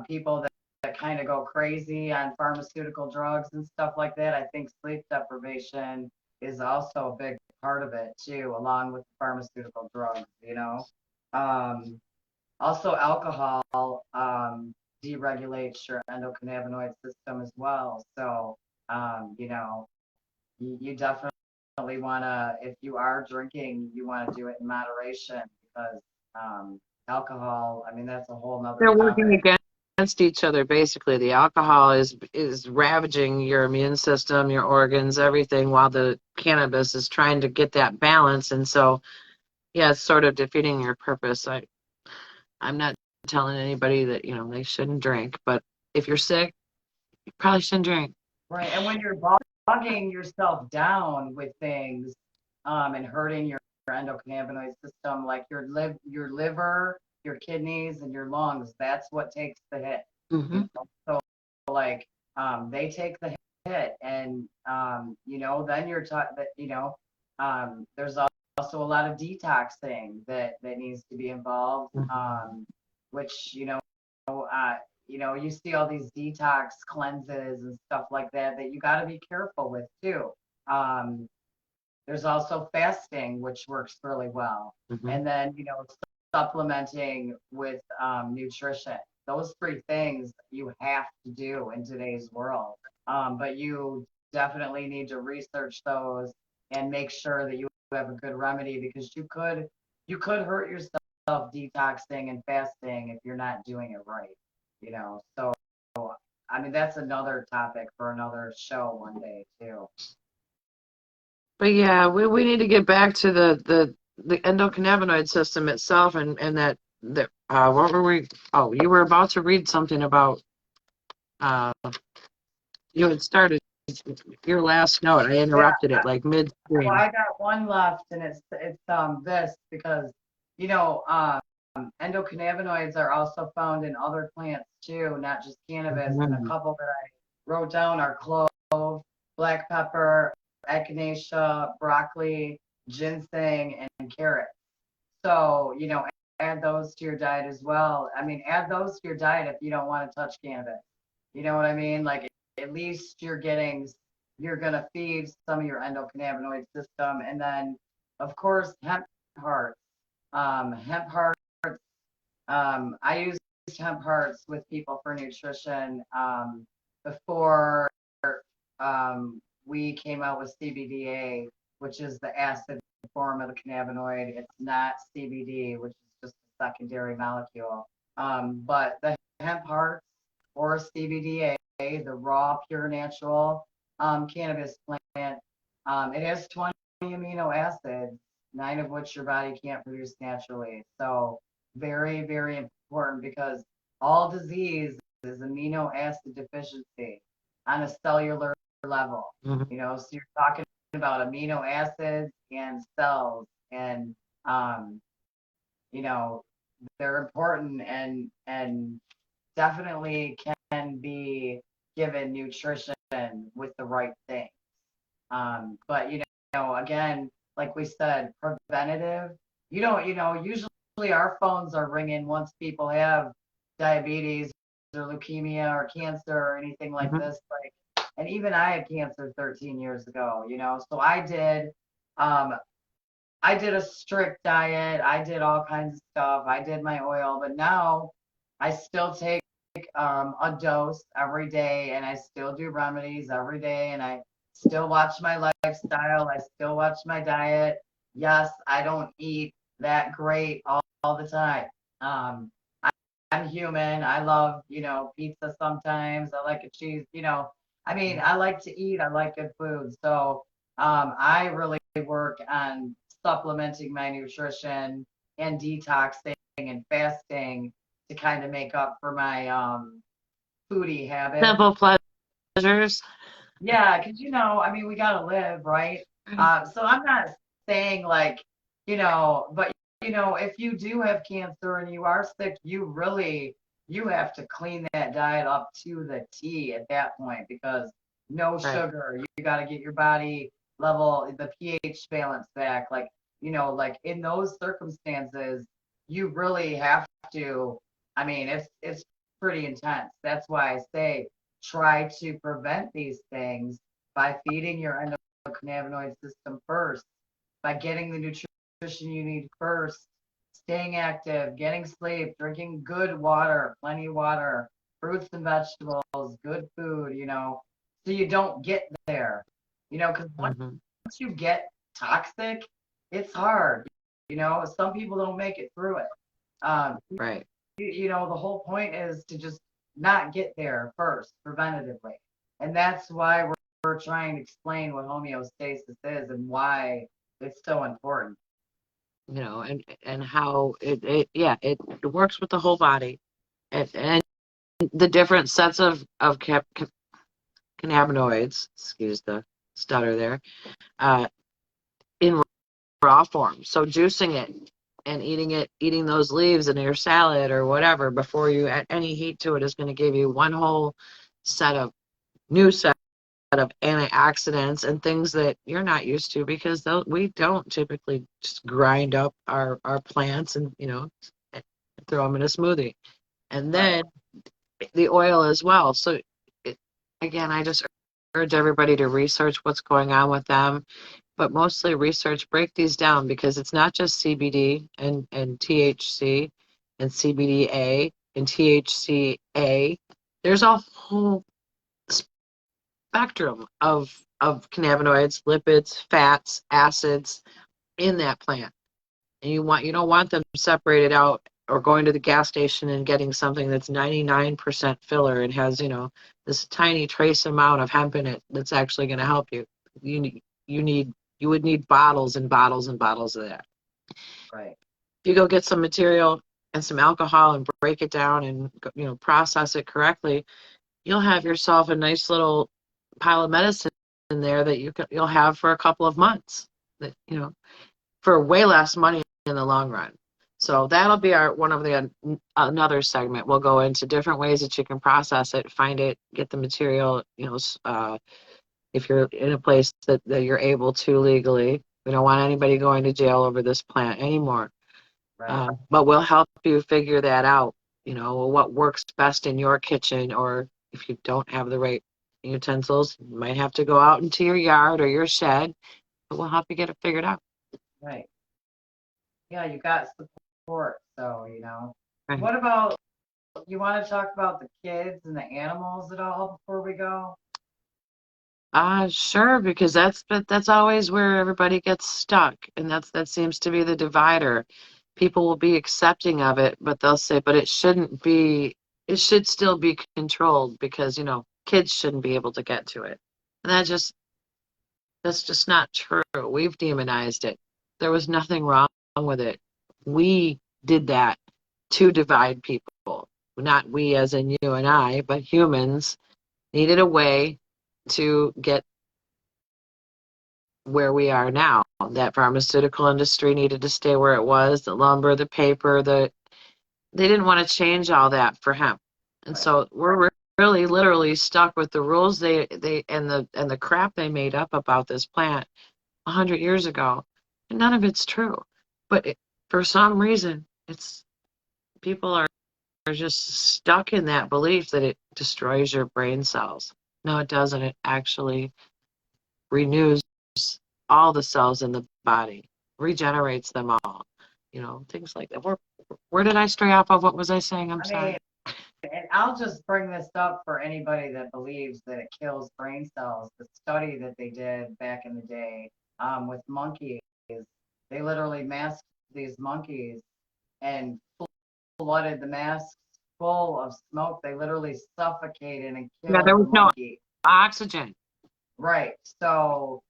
people that kind of go crazy on pharmaceutical drugs and stuff like that, I think sleep deprivation is also a big part of it too, along with pharmaceutical drugs. Um, Also, alcohol deregulates your endocannabinoid system as well. So, you definitely want to, if you are drinking, you want to do it in moderation because alcohol, I mean, that's a whole nother They're working topic. against each other. Basically, the alcohol is ravaging your immune system, your organs, everything, while the cannabis is trying to get that balance. And so, yeah, it's sort of defeating your purpose. I'm not telling anybody that they shouldn't drink, but if you're sick, you probably shouldn't drink. Right. And when you're bogging yourself down with things and hurting your endocannabinoid system, like your liver, your kidneys, and your lungs, that's what takes the hit. Mm-hmm. So, like, they take the hit, and then you're taught that there's also a lot of detoxing that needs to be involved, which you see all these detox cleanses and stuff like that you got to be careful with too. There's also fasting, which works really well, Mm-hmm. and then supplementing with nutrition. Those three things you have to do in today's world. But you definitely need to research those and make sure that you have a good remedy, because you could hurt yourself detoxing and fasting if you're not doing it right. So I mean, that's another topic for another show one day too. But yeah, we need to get back to the endocannabinoid system itself, and that what were we? Oh, you were about to read something about uh, you had started your last note. I Yeah. interrupted it like Well, midstream. I got one left, and it's this because you know endocannabinoids are also found in other plants too, not just cannabis. And a Mhm. couple that I wrote down are clove, black pepper, echinacea, broccoli, ginseng, and carrot. So add those to your diet as well. I mean, add those to your diet if you don't want to touch cannabis. You know what I mean? Like at least you're gonna feed some of your endocannabinoid system, and then of course hearts. Hemp hearts. I use hemp hearts with people for nutrition. Before we came out with CBDA, which is the acid form of the cannabinoid. It's not CBD, which is just a secondary molecule. But the hemp hearts or CBDA, the raw, pure, natural cannabis plant, it has 20 amino acids, 9 of which your body can't produce naturally. So very, very important because all disease is amino acid deficiency on a cellular level. Mhm. So you're talking about amino acids and cells, and um, you know, they're important and definitely can be given nutrition with the right thing. But again, like we said, preventative. Usually our phones are ringing once people have diabetes or leukemia or cancer or anything like Mhm. this. And even I had cancer 13 years ago. So I did a strict diet. I did all kinds of stuff. I did my oil, but now I still take a dose every day, and I still do remedies every day, and I still watch my lifestyle. I still watch my diet. Yes, I don't eat that great all the time. Um, I, I'm human. I love, pizza sometimes. I like a cheese, I mean, I like to eat. I like good food. So I really work on supplementing my nutrition and detoxing and fasting to kind of make up for my foodie habit. Simple pleasures. Yeah, because I mean, we gotta live, right? So I'm not saying like, but if you do have cancer and you are sick, you have to clean that diet up to the T at that point because no Right. sugar. You got to get your body level, the pH balance back. Like in those circumstances, you really have to. I mean, it's pretty intense. That's why I say try to prevent these things by feeding your endocannabinoid system first, by getting the nutrition you need first, staying active, getting sleep, drinking good water, plenty of water, fruits and vegetables, good food, so you don't get there. Because once Mhm. you get toxic, it's hard. Some people don't make it through it. Um, Right. the whole point is to just not get there first, preventatively. And that's why we're trying to explain what homeostasis is and why it's so important. And how it yeah, it works with the whole body, and the different sets of cannabinoids, excuse the stutter there, uh, in raw form. So juicing it and eating those leaves in your salad or whatever before you add any heat to it is going to give you one whole set of new set of antioxidants and things that you're not used to because we don't typically just grind up our plants and throw them in a smoothie. And Right. then the oil as well. So it, again, I just urge everybody to research what's going on with them, but mostly research, break these down because it's not just CBD and THC and CBDA and THCA. There's a whole spectrum of cannabinoids, lipids, fats, acids in that plant. And you don't want them separated out or going to the gas station and getting something that's 99% filler and has, this tiny trace amount of hemp in it that's actually going to help you. You need you would need bottles and bottles and bottles of that. Right. If you go get some material and some alcohol and break it down and process it correctly, you'll have yourself a nice little pile of medicine in there that you'll have for a couple of months. That for way less money in the long run. So that'll be our one of the another segment. We'll go into different ways that you can process it, find it, get the material. If you're in a place that you're able to legally. We don't want anybody going to jail over this plant anymore. Right. But we'll help you figure that out. What works best in your kitchen, or if you don't have the right utensils, you might have to go out into your yard or your shed, but we'll help you get it figured out. Right. Yeah, you got support. So, Right. what about you want to talk about the kids and the animals at all before we go? Sure, because that's always where everybody gets stuck, and that seems to be the divider. People will be accepting of it, but they'll say, but it shouldn't be, it should still be controlled because, kids shouldn't be able to get to it. And that's just not true. We've demonized it. There was nothing wrong with it. We did that to divide people. Not we as in you and I, but humans needed a way to get where we are now. That pharmaceutical industry needed to stay where it was, the lumber, the paper, they didn't want to change all that for hemp. And Right. so we're really literally stuck with the rules they and the crap they made up about this plant 100 years ago. And none of it's true. But for some reason, it's people are just stuck in that belief that it destroys your brain cells. No, it doesn't. It actually renews all the cells in the body, regenerates them all, things like that. Where did I stray off of? What was I saying? I'm I sorry. mean, and I'll just bring this up for anybody that believes that it kills brain cells. The study that they did back in the day with monkeys, they literally masked these monkeys and flooded the masks full of smoke. They literally suffocated and Yeah, there killed the was no monkey. oxygen. Right. So,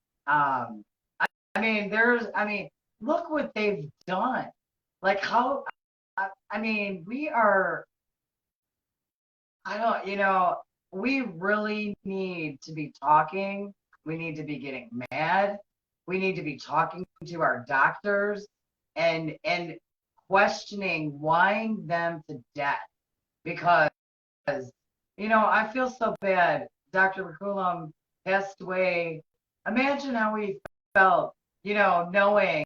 look what they've done. Like how, we are, I don't, we really need to be talking. We need to be getting mad. We need to be talking to our doctors and questioning, whining them to death because I feel so bad. Dr. McCullum passed away. Imagine how we felt, knowing.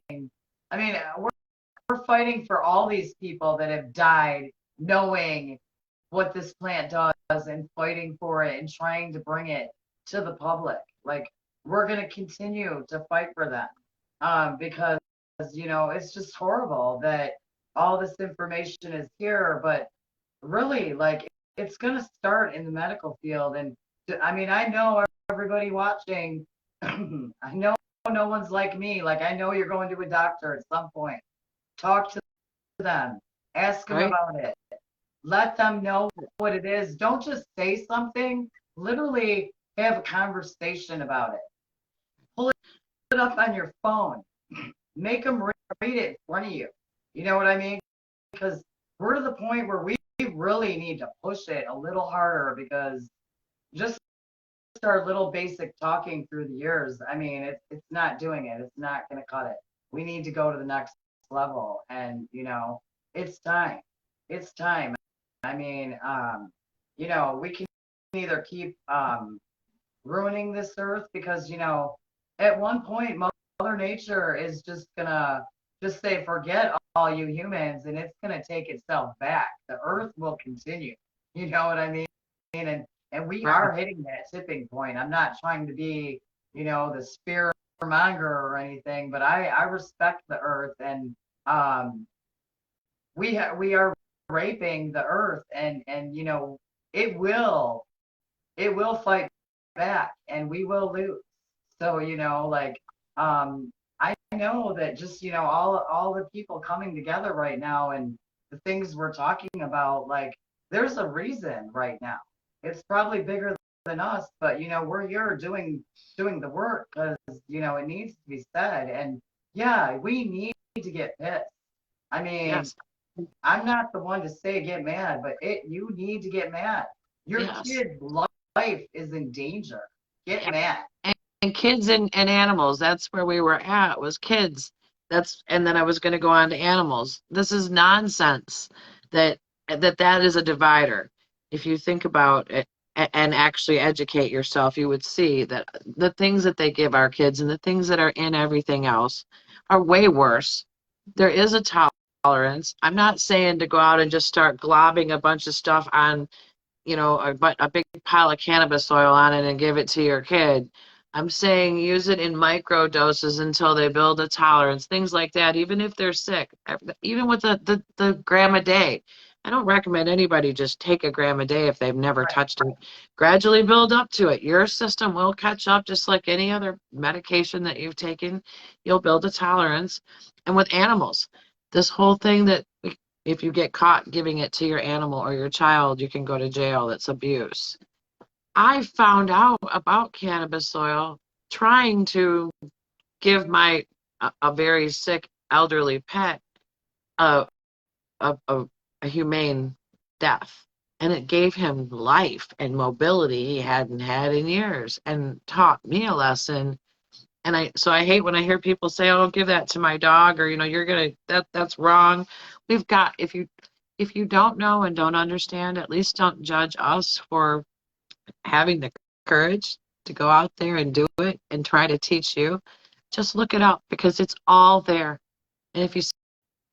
We're fighting for all these people that have died, knowing what this plant does and fighting for it and trying to bring it to the public. Like, we're going to continue to fight for them because, it's just horrible that all this information is here, but really, like, it's going to start in the medical field. And I know everybody watching, I know no one's like me. Like, I know you're going to a doctor at some point. Talk to them, ask them Right? about it, let them know what it is. Don't just say something, literally have a conversation about it. Pull it up on your phone, make them read it in front of you. You know what I mean? Because we're to the point where we really need to push it a little harder because just our little basic talking through the years, it's not doing it. It's not going to cut it. We need to go to the next level. And, it's time. It's time. We can either keep ruining this earth because, at one point, Mother Nature is just going to just say, forget all you humans, and it's going to take itself back. The earth will continue. You know what I mean? And we Right. are hitting that tipping point. I'm not trying to be, the spear monger or anything, but I respect the earth, and we are raping the earth, and it will fight back, and we will lose. So I know that just all the people coming together right now and the things we're talking about, like, there's a reason right now. It's probably bigger than us, but we're here doing the work because it needs to be said. And yeah, we need to get pissed. I mean, Yes. I'm not the one to say get mad, but you need to get mad. Your Yes. kid's life is in danger. Get mad. And kids and animals, that's where we were at, was kids. And then I was going to go on to animals. This is nonsense that that is a divider. If you think about it and actually educate yourself, you would see that the things that they give our kids and the things that are in everything else are way worse. There is a tolerance. I'm not saying to go out and just start globbing a bunch of stuff on, a big pile of cannabis oil on it and give it to your kid. I'm saying use it in micro doses until they build a tolerance, things like that, even if they're sick, even with the gram a day. I don't recommend anybody just take a gram a day if they've never Right. touched it. Gradually build up to it. Your system will catch up just like any other medication that you've taken. You'll build a tolerance. And with animals, this whole thing that if you get caught giving it to your animal or your child, you can go to jail. That's abuse. I found out about cannabis oil trying to give a very sick elderly pet a, a humane death. And it gave him life and mobility he hadn't had in years and taught me a lesson. And so I hate when I hear people say, "Oh, give that to my dog," or you're gonna that's wrong. We've got if you don't know and don't understand, at least don't judge us for having the courage to go out there and do it and try to teach you. Just look it up because it's all there. And if you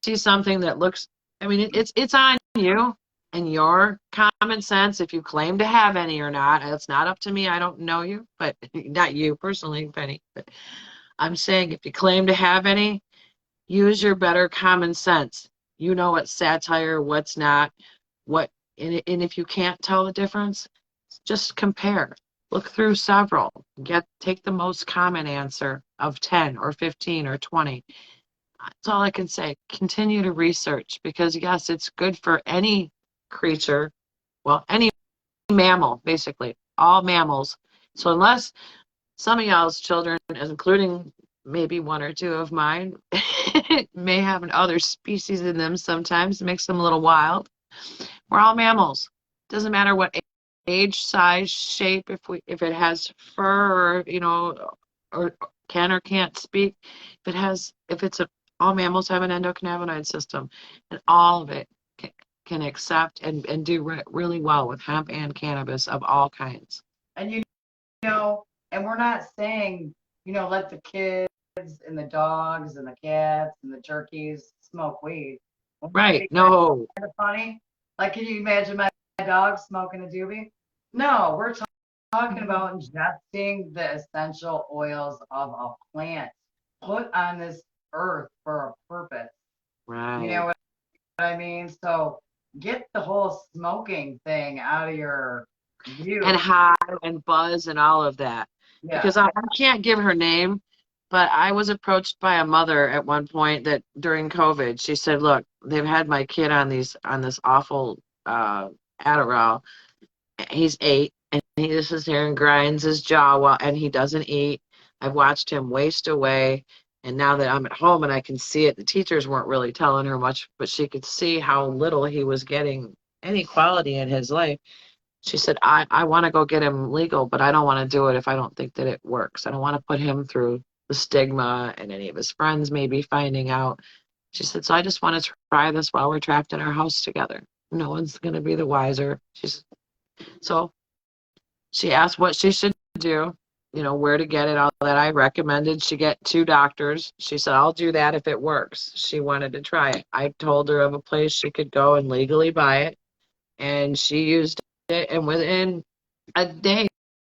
see something that looks, I mean, it's on you and your common sense if you claim to have any or not. It's not up to me. I don't know you, but not you personally, Penny. But I'm saying if you claim to have any, use your better common sense. You know what's satire, what's not, what, and if you can't tell the difference, just compare. Look through several. Take the most common answer of 10 or 15 or 20. That's all I can say. Continue to research because yes, it's good for any creature, well, any mammal, basically, all mammals. So unless some of y'all's children, including maybe one or two of mine, may have other species in them sometimes, makes them a little wild. We're all mammals. Doesn't matter what age, size, shape, if it has fur or or can or can't speak. If it's all mammals have an endocannabinoid system, and all of it can accept and do really well with hemp and cannabis of all kinds. And and we're not saying, let the kids and the dogs and the cats and the turkeys smoke weed. Wouldn't that Right. be No. kind of funny? Like, can you imagine my dog smoking a doobie? No, we're talking about ingesting the essential oils of a plant put on this earth for a purpose. You know Right. what I mean? So get the whole smoking thing out of your And view. high and buzz and all of that. Yeah. Because I can't give her name, but I was approached by a mother at one point that during COVID, she said, "Look, they've had my kid on this awful Adderall. He's 8, and he just sits here and grinds his jaw and he doesn't eat. I've watched him waste away." And now that I'm at home and I can see it, the teachers weren't really telling her much, but she could see how little he was getting any quality in his life. She said, I want to go get him legal, but I don't want to do it if I don't think that it works. I don't want to put him through the stigma and any of his friends maybe finding out. She said, so I just want to try this while we're trapped in our house together. No one's going to be the wiser. So she asked what she should do, where to get it, all that. I recommended she get 2 doctors. She said, I'll do that if it works. She wanted to try it. I told her of a place she could go and legally buy it, and she used it, and within a day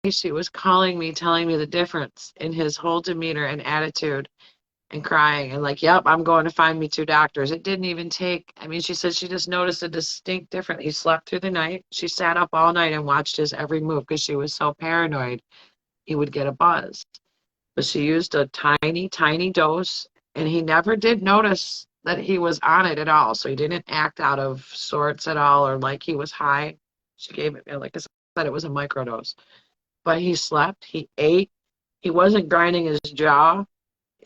she was calling me, telling me the difference in his whole demeanor and attitude, and crying and like, yep, I'm going to find me 2 doctors. It didn't even take, I mean, she said she just noticed a distinct difference. He slept through the night. She sat up all night and watched his every move because she was so paranoid he would get a buzz. But she used a tiny, tiny dose, and he never did notice that he was on it at all. So he didn't act out of sorts at all or like he was high. She gave it, like I said, it was a microdose. But he slept, he ate, he wasn't grinding his jaw.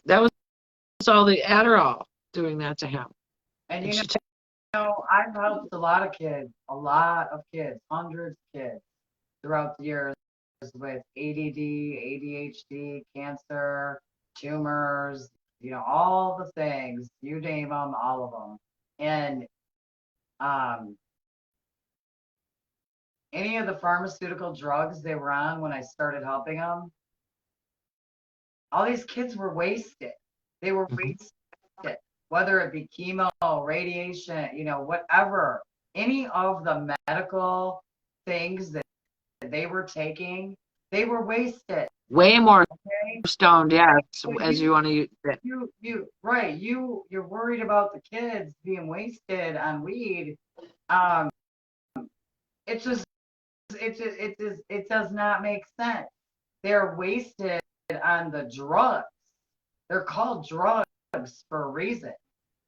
That was all the Adderall doing that to him. And And you she took, know, I've helped a lot of kids, hundreds of kids throughout the years with ADD, ADHD, cancer, tumors, you know, all the things, you name them, all of them. And um, any of the pharmaceutical drugs they were on when I started helping them, all these kids were wasted. They were Mhm. wasted, whether it be chemo, radiation, you know, whatever, any of the medical things that they were taking, they were wasted. Way more Okay. stoned, yes, So as you want to use it. right, you're worried about the kids being wasted on weed. Um, it just, it does not make sense. They're wasted on the drugs. They're called drugs for a reason.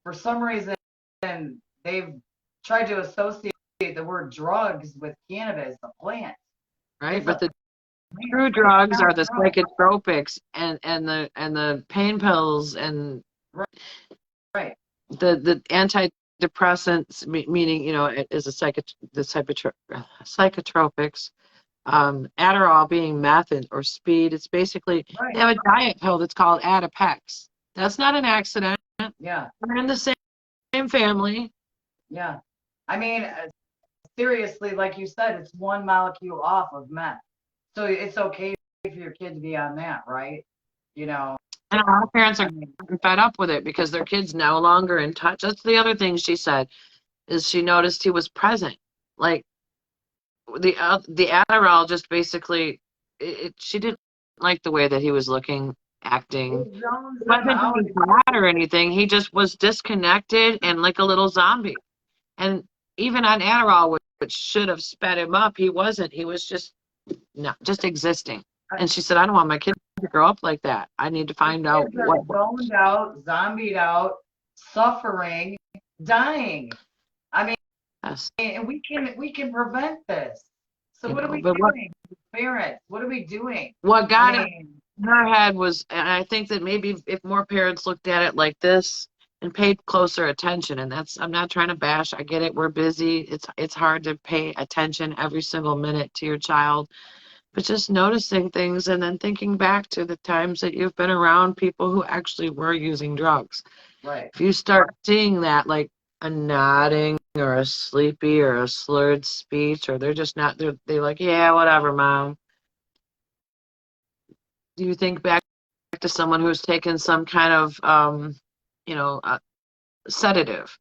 For some reason, they've tried to associate the word drugs with cannabis, a plant. Right? It's But a the plant. true It's drugs not are the drugs. psychotropics and the pain pills and Right. the antidepressants, meaning, it is the psychotropics. Adderall being meth or speed. It's basically, Right. they have a diet pill that's called Adipex. That's not an accident. Yeah. They're in the same family. Yeah. I mean, seriously, like you said, it's one molecule off of meth. So it's okay for your kid to be on that, right? You know, And a lot of parents I are mean, fed up with it because their kid's no longer in touch. That's the other thing she said, is she noticed he was present. Like the Adderall just basically, she didn't like the way that he was looking, acting. it zones He them wasn't out. being bad or anything. He just was disconnected and like a little zombie. And even on Adderall, which should have sped him up, he wasn't. He was just just existing. And she said, I don't want my kid to grow up like that. I need to The find out kids are what. zoned out, zombied out, suffering, dying. I mean, Yes, and we can prevent this. So what are we but what doing, parents? What are we doing? what I got mean, in her head was, and I think that maybe if more parents looked at it like this and paid closer attention, and that's, I'm not trying to bash. I get it. We're busy. It's hard to pay attention every single minute to your child, but just noticing things and then thinking back to the times that you've been around people who actually were using drugs. right. If you start seeing that, like a nodding or a sleepy or a slurred speech, or they're just not, they're like, yeah, whatever, mom. Do you think back to someone who's taken some kind of, sedative?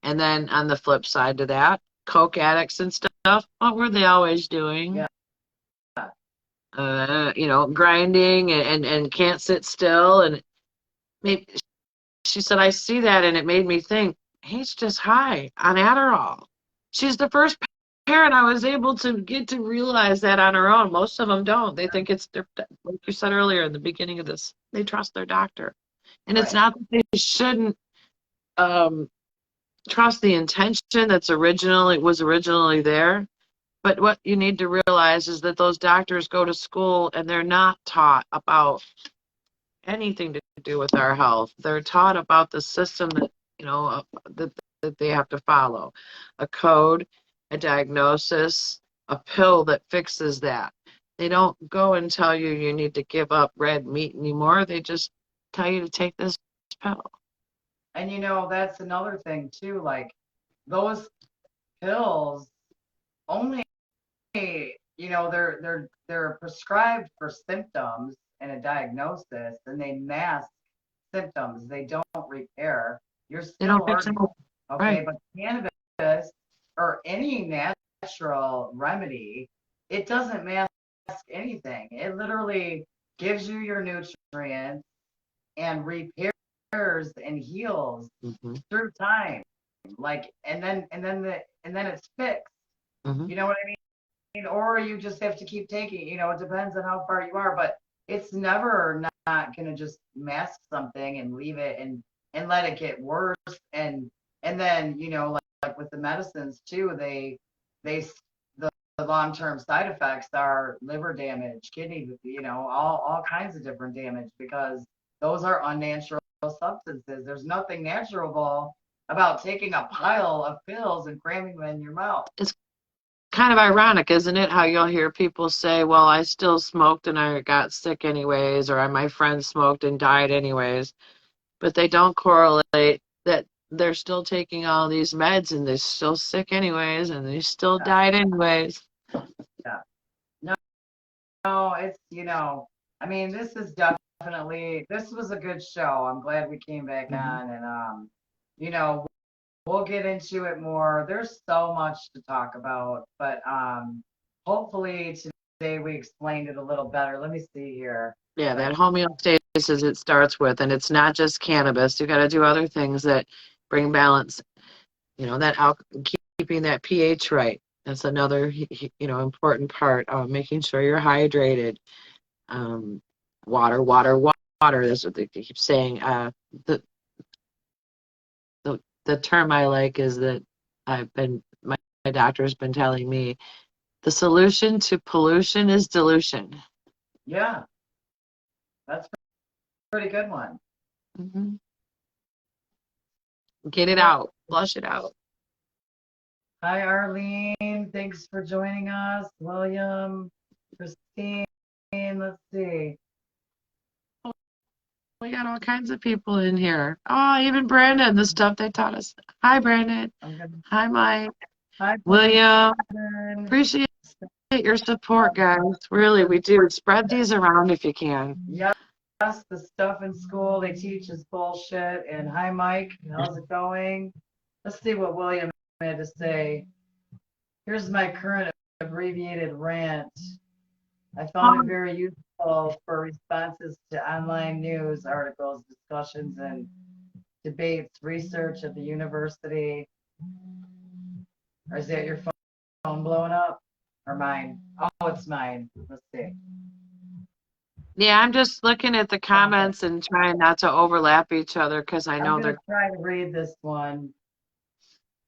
And then on the flip side to that, coke addicts and stuff, what were they always doing? Yeah. Grinding and can't sit still. And maybe, she said, I see that, and it made me think, he's just high on Adderall. She's the first parent I was able to get to realize that on her own. Most of them don't. They think it's their, like you said earlier in the beginning of this, they trust their doctor. And it's Right. not that they shouldn't um, trust the intention was originally there. But what you need to realize is that those doctors go to school and they're not taught about anything to do with our health. They're taught about the system that that they have to follow, a code, a diagnosis, a pill that fixes that. They don't go and tell you you need to give up red meat anymore. They just tell you to take this pill. And you know, that's another thing too. Like those pills only, they're prescribed for symptoms and a diagnosis, and they mask symptoms. They don't repair. You're They don't still fix it. hurting. Right. Okay, but cannabis or any natural remedy, it doesn't mask anything. It literally gives you your nutrients and repairs and heals Mm-hmm. through time. Like, and then it's fixed. Mm-hmm. You know what I mean? Or you just have to keep taking. You know, it depends on how far you are, but it's never not going to just mask something and leave it and let it get worse. And then like with the medicines too, they the long term side effects are liver damage, kidney, all kinds of different damage because those are unnatural substances. There's nothing natural about taking a pile of pills and cramming them in your mouth. It's kind of ironic, isn't it? How you'll hear people say, well, I still smoked and I got sick anyways, or my friend smoked and died anyways. But they don't correlate that they're still taking all these meds and they're still sick anyways and they still Yeah. died anyways. Yeah. No, it's, I mean, this is definitely, this was a good show. I'm glad we came back on, and, you know, we'll get into it more. There's so much to talk about, but hopefully today we explained it a little better. Let me see here. Yeah, that homeostasis it starts with, and it's not just cannabis. You got to do other things that bring balance. That keeping that pH right. That's another, important part. Making sure you're hydrated. Water, water, water. That's what they keep saying. The the term I like is that my doctor's been telling me the solution to pollution is dilution. Yeah, that's a pretty good one. Mm-hmm. Get it out, flush it out. Hi, Arlene. Thanks for joining us. William, Christine, let's see. We got all kinds of people in here. Oh, even Brandon, the stuff they taught us. Hi, Brandon. Hi, Mike. Hi, William. Brandon. Appreciate your support, guys. Really, we do. Spread these around if you can. Yes, the stuff in school they teach is bullshit. And hi, Mike. How's it going? Let's see what William had to say. Here's my current abbreviated rant. I found it very useful for responses to online news articles, discussions, and debates, research at the university. Or is that your phone blowing up? Or mine? Oh, it's mine. Let's see. Yeah, I'm just looking at the comments and trying not to overlap each other because I know I'm they're. gonna try to read this one.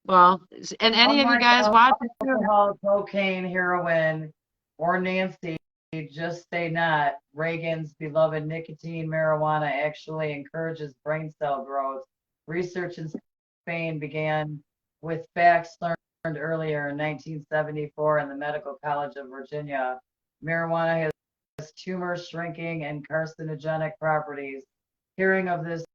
Well, and any of you guys watching? Alcohol, cocaine, heroin, or Nancy, just say not. Reagan's beloved nicotine marijuana actually encourages brain cell growth. Research in Spain began with facts learned earlier in 1974 in the Medical College of Virginia. Marijuana has tumor shrinking and carcinogenic properties. Hearing of this,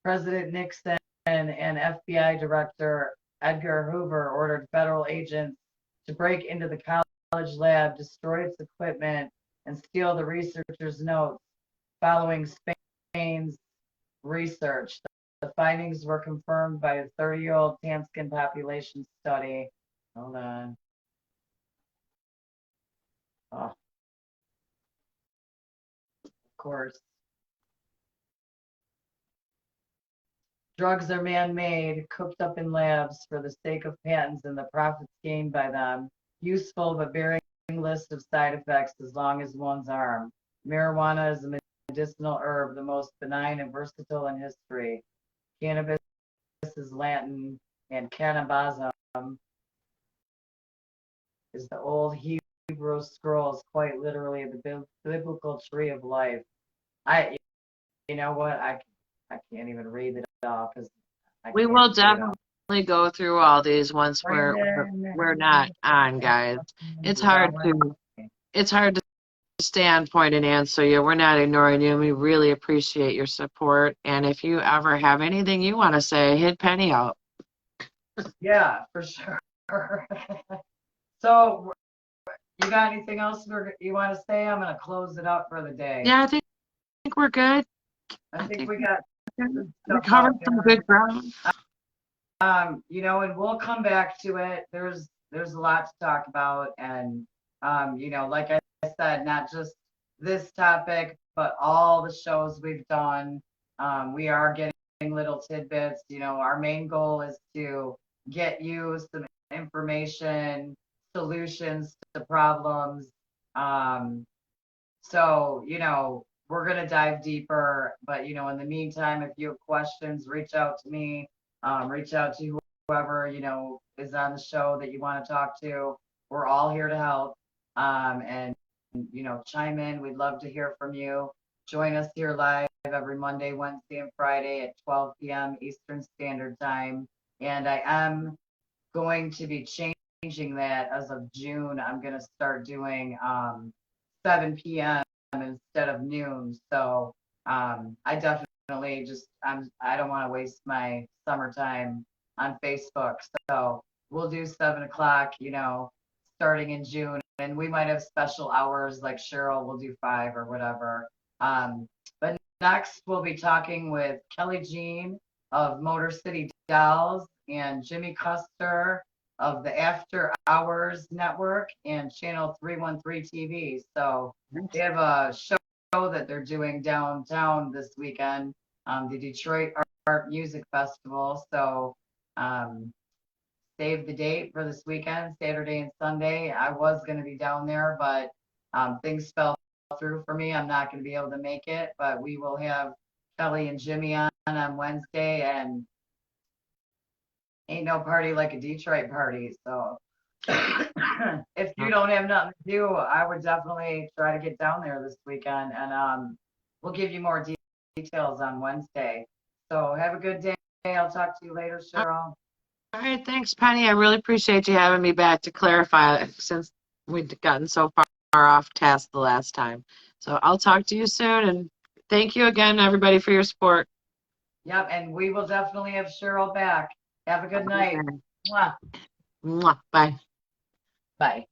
President Nixon and FBI Director Edgar Hoover ordered federal agents to break into the college lab, destroy its equipment, and steal the researchers' notes following Spain's research. The findings were confirmed by a 30-year-old tan-skin population study. Hold on. Oh, of course. Drugs are man-made, cooked up in labs for the sake of patents and the profits gained by them. Useful but bearing list of side effects as long as one's arm. Marijuana is a medicinal herb, the most benign and versatile in history. Cannabis is Latin, and cannabisum is the old Hebrew scrolls, quite literally the biblical tree of life. You know what? I can't even read it all because We will definitely go through all these once we're not on, guys. It's hard to stay on point and answer you. We're not ignoring you. We really appreciate your support. And if you ever have anything you want to say, hit Penny out. Yeah, for sure. So, you got anything else you want to say? I'm going to close it up for the day. Yeah, I think we're good. I think we got we covered some good ground. And we'll come back to it. There's a lot to talk about, and like I said, not just this topic, but all the shows we've done. We are getting little tidbits. Our main goal is to get you some information, solutions to problems. So, we're going to dive deeper, but, in the meantime, if you have questions, reach out to me, reach out to whoever, is on the show that you want to talk to. We're all here to help. And, chime in. We'd love to hear from you. join us here live every Monday, Wednesday, and Friday at 12 p.m. Eastern Standard Time. And I am going to be changing that as of June. I'm going to start doing 7 p.m. instead of noon. So I definitely I don't want to waste my summertime on Facebook. So we'll do 7 o'clock, starting in June. And we might have special hours like Cheryl will do 5 or whatever. But next we'll be talking with Kelly Jean of Motor City Dolls and Jimmy Custer of the After Hours Network and Channel 313 TV. So they have a show that they're doing downtown this weekend, the Detroit Art Music Festival. So save the date for this weekend, Saturday and Sunday. I was going to be down there, but things fell through for me. I'm not going to be able to make it, but we will have Kelly and Jimmy on Wednesday, and ain't no party like a Detroit party. So if you don't have nothing to do, I would definitely try to get down there this weekend, and we'll give you more details on Wednesday. So have a good day. I'll talk to you later, Cheryl. All right, thanks, Penny. I really appreciate you having me back to clarify since we'd gotten so far off task the last time. So I'll talk to you soon, and thank you again, everybody, for your support. Yep, and we will definitely have Cheryl back. Have a good night. Mwah. Mwah. Bye. Bye.